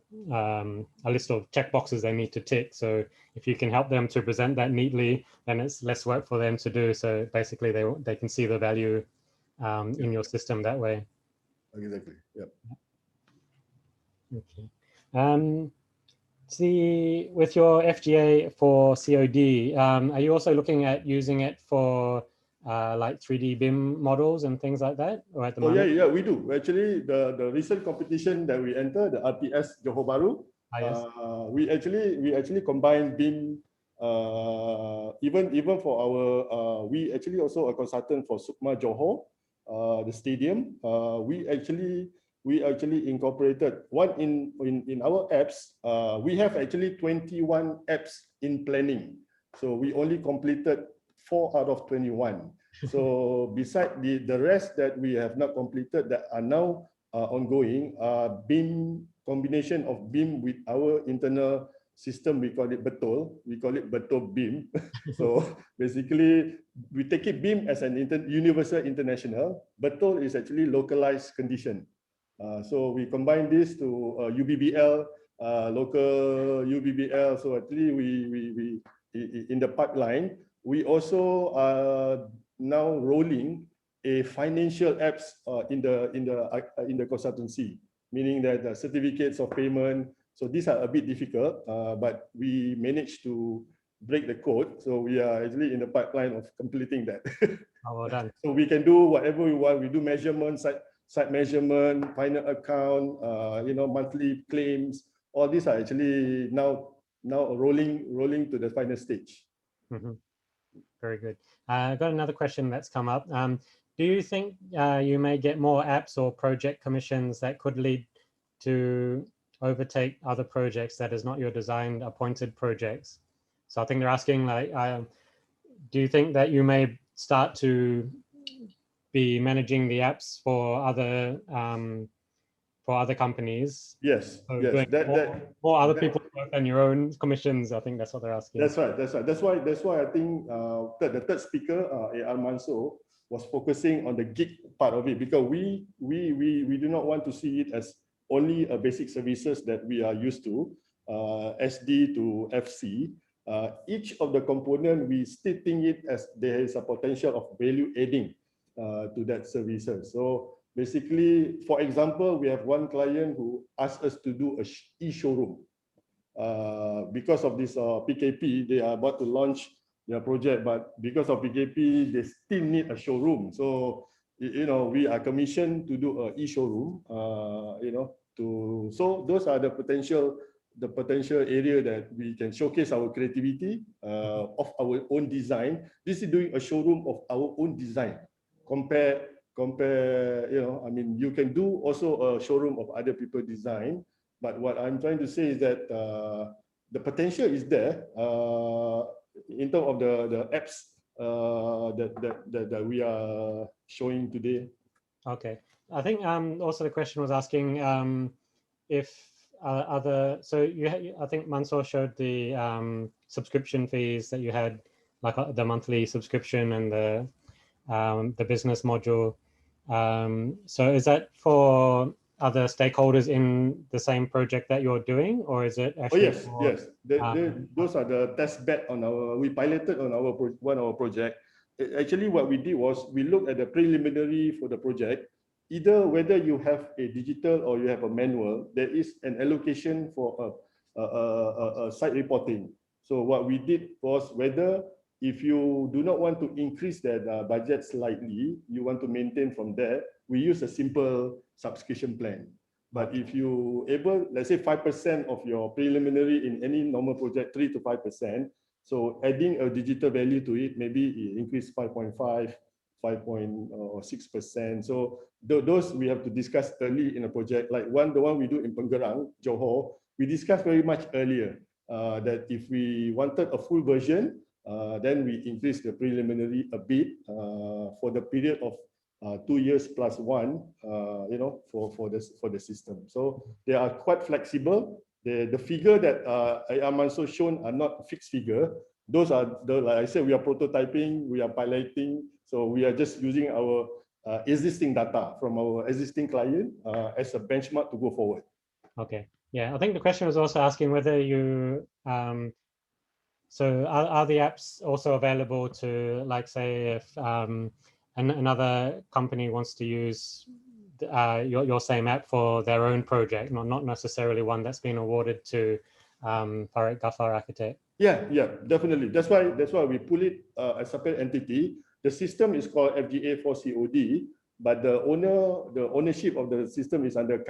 S2: list of checkboxes they need to tick. So if you can help them to present that neatly, then it's less work for them to do. So basically they can see the value in your system that way.
S1: Exactly. Yep.
S2: Okay. See, with your FGA for COD, are you also looking at using it for like 3D BIM models and things like that? Or at the moment?
S1: Yeah, we do. Actually, the recent competition that we entered, the RPS Johor Bahru,
S2: yes.
S1: we actually combine BIM. Even for our, we actually also a consultant for Sukma Johor, the stadium. We actually incorporated one in our apps. We have actually 21 apps in planning. So we only completed 4 out of 21. So beside the rest that we have not completed that are now ongoing, BIM, combination of BIM with our internal system, we call it Betul. We call it Betul BIM. So basically, we take it BIM as an universal international. Betul is actually localized condition. So we combine this to UBBL, local UBBL. So actually, we in the pipeline, we also are now rolling a financial apps in the consultancy, meaning that the certificates of payment. So these are a bit difficult, but we managed to break the code. So we are actually in the pipeline of completing that.
S2: Oh, well done.
S1: So we can do whatever we want. We do measurement, site measurement, final account, monthly claims. All these are actually now rolling to the final stage.
S2: Mm-hmm. Very good. I've got another question that's come up. Do you think you may get more apps or project commissions that could lead to overtake other projects that is not your designed appointed projects? So I think they're asking, like, do you think that you may start to be managing the apps for other companies?
S1: Yes,
S2: so
S1: yes.
S2: More other people than your own commissions. I think that's what they're asking.
S1: That's right. That's why I think the third speaker, Mansur, was focusing on the gig part of it, because we do not want to see it as only a basic services that we are used to, SD to FC. each of the component, we still think it as there is a potential of value adding to that services. So basically, for example, we have one client who asked us to do a e-showroom. Because of this PKP, they are about to launch their project, but because of PKP, they still need a showroom. So, we are commissioned to do a e-showroom, so those are the potential area that we can showcase our creativity of our own design. This is doing a showroom of our own design. Compare, you can do also a showroom of other people's design. But what I'm trying to say is that the potential is there in terms of the apps that we are showing today.
S2: Okay, I think also the question was asking if so I think Mansur showed the subscription fees that you had, like the monthly subscription and the business module. So is that for other stakeholders in the same project that you're doing, or is it actually?
S1: Oh yes, those are the test bed on we piloted on our project. Actually, what we did was we looked at the preliminary for the project. Either whether you have a digital or you have a manual, there is an allocation for a site reporting. So what we did was whether if you do not want to increase that budget slightly, you want to maintain from there, we use a simple subscription plan. But if you able, let's say 5% of your preliminary in any normal project, 3 to 5%. So adding a digital value to it, maybe it increase 5.5, 5.6%. So those we have to discuss early in a project. Like the one we do in Pengerang, Johor, we discussed very much earlier that if we wanted a full version, then we increase the preliminary a bit for the period of 2 years plus 1, for the system. So they are quite flexible. The figure that Mansur shown are not fixed figure. Those are like I said, we are prototyping, we are piloting. So we are just using our existing data from our existing client as a benchmark to go forward.
S2: Okay. Yeah, I think the question was also asking whether you so are the apps also available to, like, say, if another company wants to use your same app for their own project, not necessarily one that's been awarded to Farik Ghaffar Architect?
S1: Yeah, definitely. That's why we pull it as a separate entity. The system is called FGA for COD, but the ownership of the system is under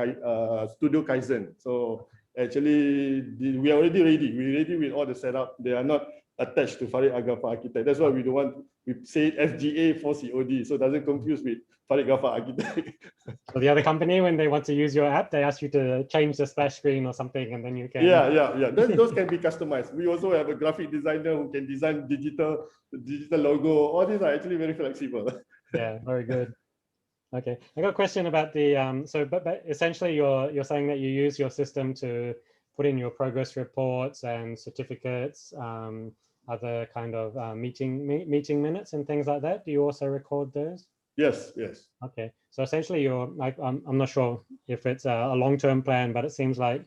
S1: Studio Kaizen. So actually, we are already ready. We're ready with all the setup. They are not attached to Farik Ghaffar Architect. That's why we don't want, we say FGA for COD, so it doesn't confuse with Farik Ghaffar Architect.
S2: So the other company, when they want to use your app, they ask you to change the splash screen or something, and then you can.
S1: Yeah. Those can be customized. We also have a graphic designer who can design digital logo. All these are actually very flexible.
S2: Yeah, very good. Okay, I got a question about the but essentially you're saying that you use your system to put in your progress reports and certificates, other kind of meeting minutes and things like that. Do you also record those?
S1: Yes.
S2: Okay, so essentially I'm not sure if it's a long-term plan, but it seems like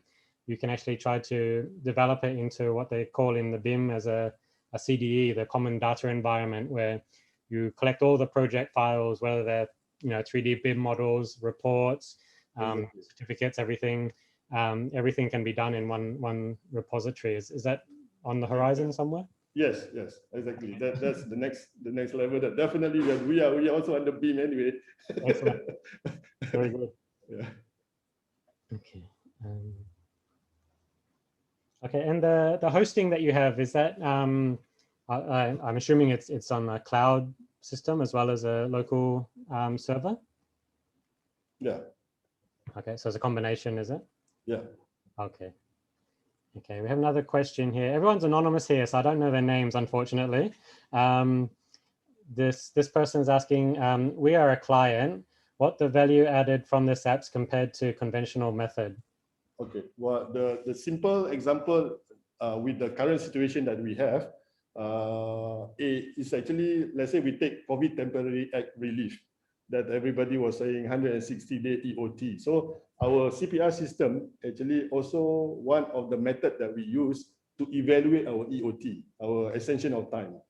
S2: you can actually try to develop it into what they call in the BIM as a CDE, the common data environment, where you collect all the project files, whether they're 3D BIM models, reports, certificates, everything. Everything can be done in one repository. Is that on the horizon somewhere?
S1: Yes, exactly. That's the next level. That definitely we are also under BIM anyway.
S2: Excellent. Very good.
S1: Yeah.
S2: Okay. Okay, and the hosting that you have, is that I'm assuming it's on a cloud system as well as a local server?
S1: Yeah.
S2: Okay, so it's a combination, is it?
S1: Yeah.
S2: Okay, we have another question here. Everyone's anonymous here, so I don't know their names, unfortunately. This person is asking, we are a client. What the value added from this apps compared to conventional method?
S1: Okay, well, the simple example with the current situation that we have is actually, let's say we take COVID temporary act relief that everybody was saying 160-day TOT. So our CPR system actually also one of the method that we use to evaluate our EOT, our extension of time,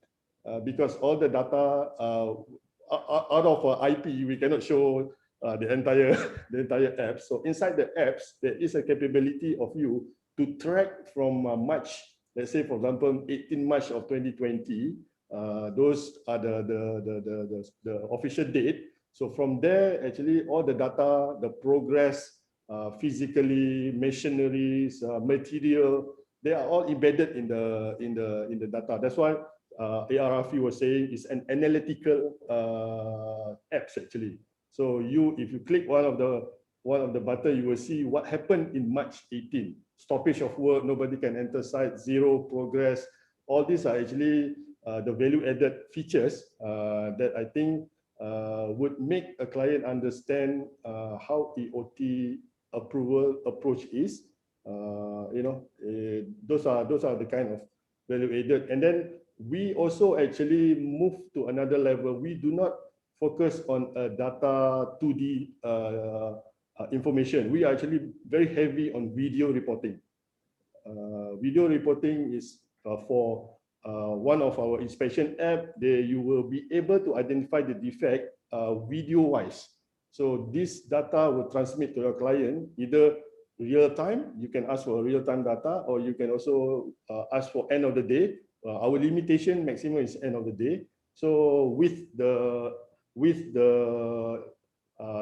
S1: because all the data out of our IP, we cannot show the entire app. So inside the apps, there is a capability of you to track from March, let's say for example, 18 March of 2020. Those are the official date. So from there, actually, all the data, the progress, physically, machineries, material, they are all embedded in the data. That's why Afi was saying it's an analytical apps actually. So if you click one of the button, you will see what happened in March 18. Stoppage of work, nobody can enter site, zero progress. All these are actually the value-added features that I think would make a client understand how EOT approval approach is. Those are the kind of value-added. And then we also actually move to another level. We do not focus on data 2D information. We are actually very heavy on video reporting. Video reporting is for one of our inspection app. There you will be able to identify the defect video-wise. So this data will transmit to your client either real time. You can ask for real-time data, or you can also ask for end of the day. Our limitation maximum is end of the day. So with the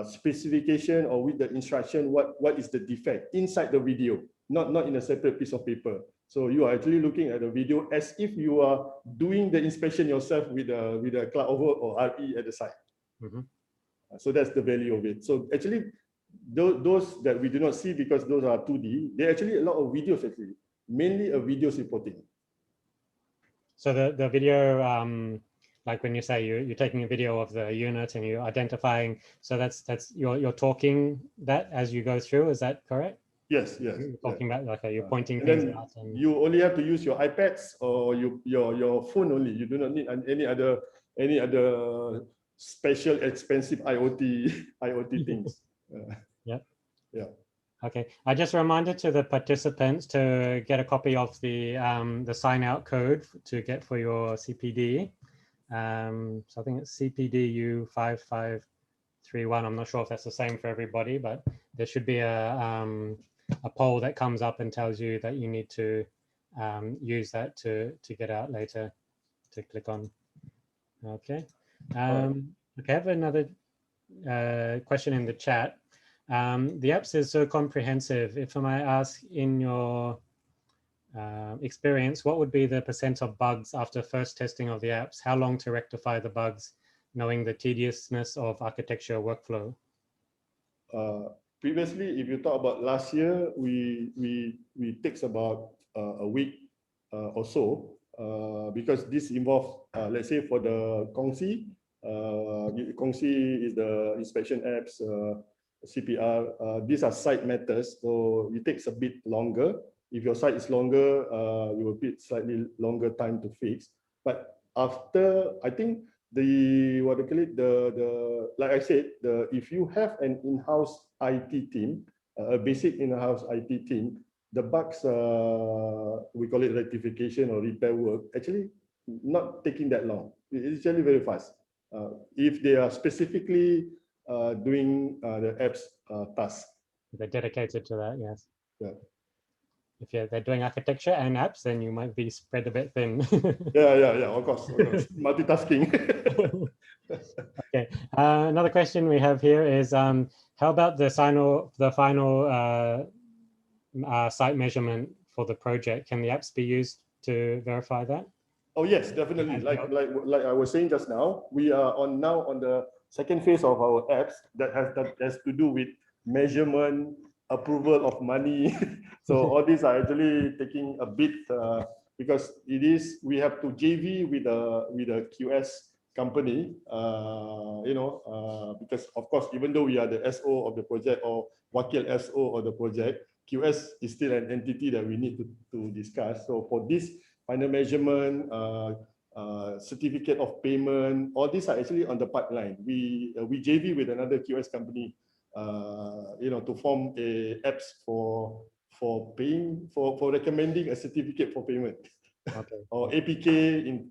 S1: specification or with the instruction, what is the defect inside the video, not in a separate piece of paper. So you are actually looking at the video as if you are doing the inspection yourself with a cloud over or RE at the site.
S2: Mm-hmm.
S1: So that's the value of it. So actually, those that we do not see because those are 2D, they're actually a lot of videos actually, mainly a videos reporting.
S2: So the video, like when you say you're taking a video of the unit and you're identifying, so that's you're talking that as you go through, is that correct?
S1: Yes, yes.
S2: You're talking about, like, you're pointing
S1: and
S2: things
S1: then
S2: out. And
S1: you only have to use your iPads or your phone only. You do not need any other special expensive IoT things.
S2: Yep.
S1: Yeah.
S2: Okay. I just reminded to the participants to get a copy of the sign out code to get for your CPD. So I think it's CPDU 5531. I'm not sure if that's the same for everybody, but there should be a poll that comes up and tells you that you need to use that to get out later to click on. Okay. Okay, I have another question in the chat. The apps is so comprehensive. If I might ask, in your experience, what would be the % of bugs after first testing of the apps? How long to rectify the bugs, knowing the tediousness of architecture workflow?
S1: Previously, if you talk about last year, we takes about a week or so, because this involves, let's say for the Kongsi, Kongsi is the inspection apps, CPR. These are site matters, so it takes a bit longer. If your site is longer, you will take slightly longer time to fix. But after, I think like I said, if you have an in-house IT team, a basic in-house IT team, the bugs, we call it rectification or repair work, actually not taking that long. It's actually very fast. If they are specifically doing the apps tasks.
S2: They're dedicated to that, yes.
S1: Yeah.
S2: If they're doing architecture and apps, then you might be spread a bit thin.
S1: yeah, of course. Multitasking.
S2: Okay. Another question we have here is, how about the final site measurement for the project? Can the apps be used to verify that?
S1: Oh yes, definitely. Like I was saying just now, we are now on the second phase of our apps that has to do with measurement, approval of money. So all these are actually taking a bit because we have to JV with a QS company, because of course, even though we are the SO of the project or Wakil SO of the project, QS is still an entity that we need to discuss. So for this final measurement, certificate of payment, all these are actually on the pipeline. We JV with another QS company, to form a apps for for paying for recommending a certificate for payment.
S2: Okay.
S1: Or APK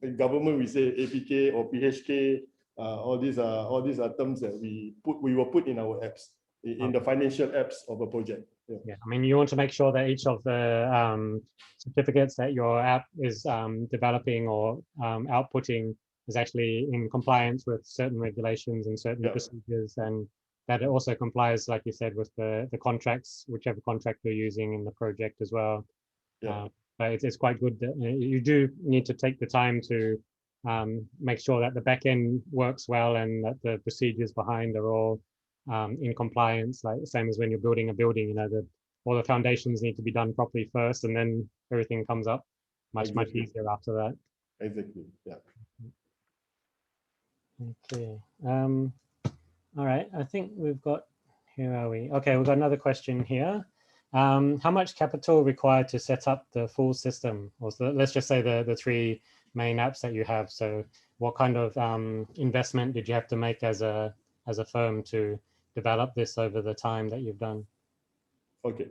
S1: in government we say APK or PHK. All these are terms that we will put in our apps, in the financial apps of a project.
S2: Yeah, I mean, you want to make sure that each of the certificates that your app is developing or outputting is actually in compliance with certain regulations and certain procedures, and that it also complies, like you said, with the contracts, whichever contract you're using in the project as well. But it's quite good that you do need to take the time to make sure that the back end works well and that the procedures behind are all in compliance, like the same as when you're building a building, you know, all the foundations need to be done properly first, and then everything comes up much easier after that.
S1: Exactly. Yeah.
S2: Okay. All right. I think we've got. Here are we? Okay, we've got another question here. How much capital required to set up the full system? Or let's just say the three main apps that you have. So, what kind of investment did you have to make as a firm to develop this over the time that you've done?
S1: Okay.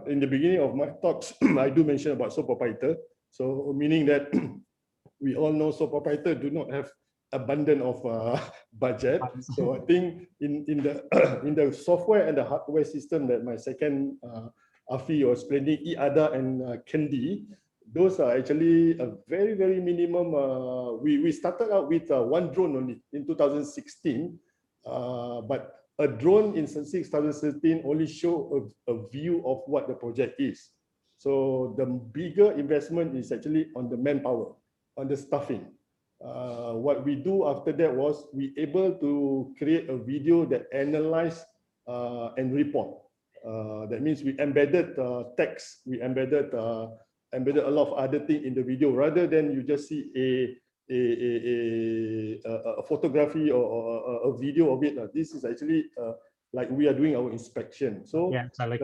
S1: In the beginning of my talks, I do mention about sole proprietor. So meaning that we all know sole proprietor do not have abundant of budget. So I think in the software and the hardware system that my second Afi was explaining, Iada and Candy, those are actually a very minimum. We started out with one drone only in 2016, but a drone in 2013 only show a view of what the project is. So the bigger investment is actually on the manpower, on the staffing. What we do after that was we able to create a video that analyze and report. That means we embedded text, we embedded a lot of other things in the video rather than you just see a photography or a video of it. This is actually like we are doing our inspection. So
S2: yeah, so like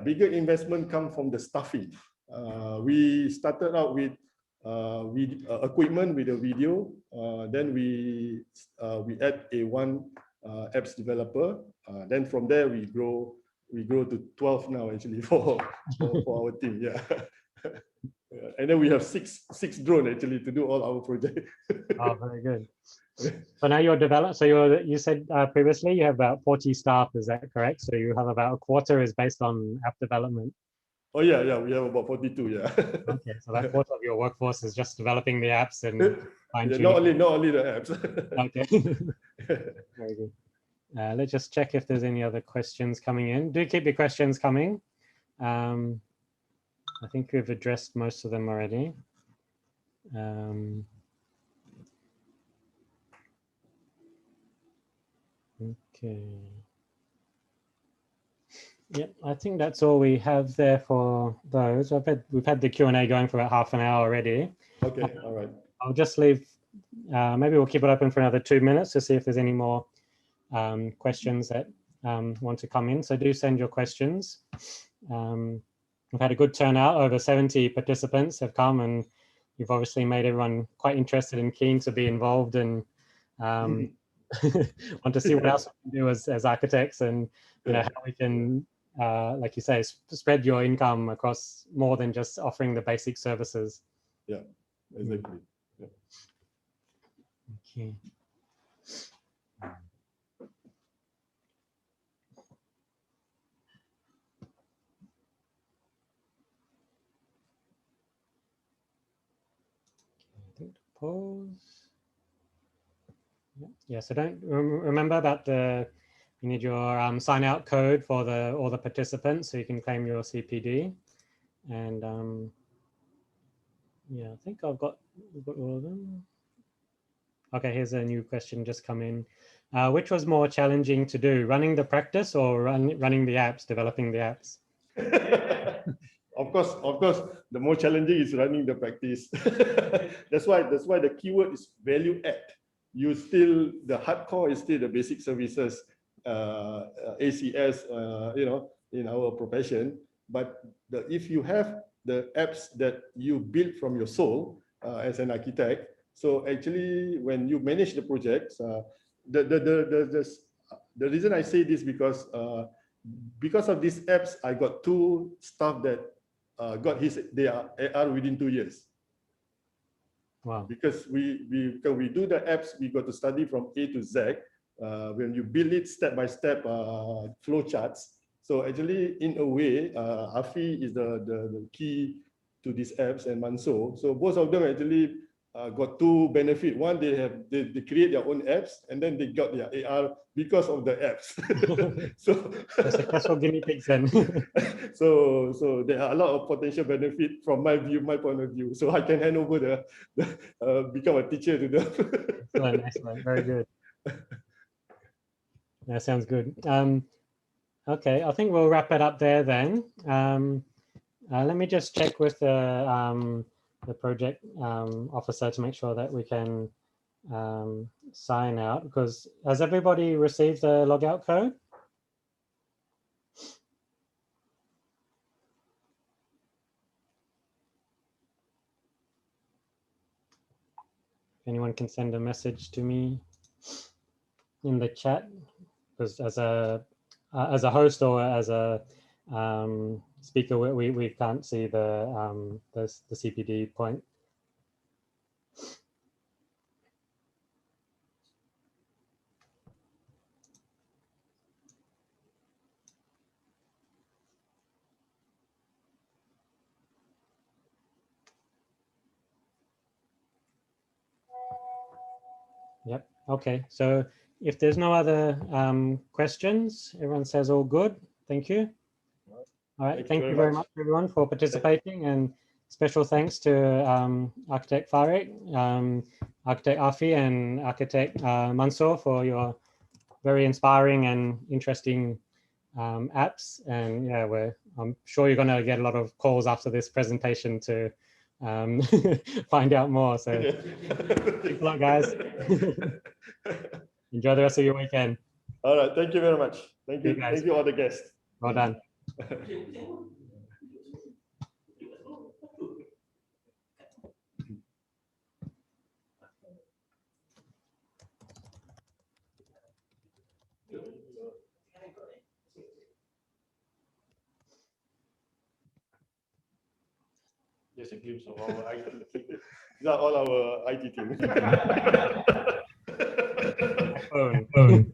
S1: bigger investment come from the staffing. We started out with equipment with a video. Then we add one apps developer. Then from there we grow to 12 now actually for our team. Yeah. And then we have six drone actually to do all our projects.
S2: Oh, very good. So now you're developed. So you said previously you have about 40 staff. Is that correct? So you have about a quarter is based on app development.
S1: Oh yeah, we have about 42. Yeah.
S2: Okay, so that quarter of your workforce is just developing the apps and
S1: not only the apps.
S2: Okay. Very good. Let's just check if there's any other questions coming in. Do keep your questions coming. I think we've addressed most of them already. Okay. Yep, I think that's all we have there for those. We've had the Q&A going for about half an hour already.
S1: Okay, all right.
S2: I'll just leave. Maybe we'll keep it open for another 2 minutes to see if there's any more questions that want to come in. So do send your questions. We've had a good turnout. Over 70 participants have come, and you've obviously made everyone quite interested and keen to be involved and want to see what else we can do as architects, and you know how we can, like you say, spread your income across more than just offering the basic services.
S1: Yeah, exactly. Yeah.
S2: Okay. Pause. Yeah, so don't remember about you need your sign out code for all the participants so you can claim your CPD. And yeah, I think we've got all of them. Okay, here's a new question just come in. Which was more challenging to do, running the practice or running the apps, developing the apps?
S1: Of course, the more challenging is running the practice. That's why the keyword is value add. The hardcore is still the basic services, ACS, in our profession. But if you have the apps that you build from your soul as an architect, so actually when you manage the projects, the reason I say this because because of these apps, I got 2 staff that got their AR within 2 years.
S2: Wow.
S1: Because when we do the apps, we got to study from A to Z. When you build it step by step flow charts. So actually, in a way, Afi is the key to these apps and Mansur. So both of them actually got 2 benefits. One, they create their own apps, and then they got their AR because of the apps. So
S2: successful guinea pigs then.
S1: so there are a lot of potential benefit from my point of view. So I can hand over become a teacher to them.
S2: Excellent, excellent, very good. That sounds good. Okay, I think we'll wrap it up there then. Let me just check with the project officer to make sure that we can sign out, because has everybody received the logout code? Anyone can send a message to me in the chat, because as a host or as a speaker, we can't see the CPD point. Yep. Okay. So if there's no other questions, everyone says all good. Thank you. All right. Thank you very much, everyone, for participating, and special thanks to Architect Farik, Architect Afi, and Architect Mansur for your very inspiring and interesting apps. And yeah, I'm sure you're going to get a lot of calls after this presentation to find out more. So thanks a lot, guys. Enjoy the rest of your weekend.
S1: All right, thank you very much. Thank you,
S2: guys.
S1: thank you all the guests.
S2: Well done.
S1: Just a glimpse of our IT. These are all our IT team.
S2: Phone.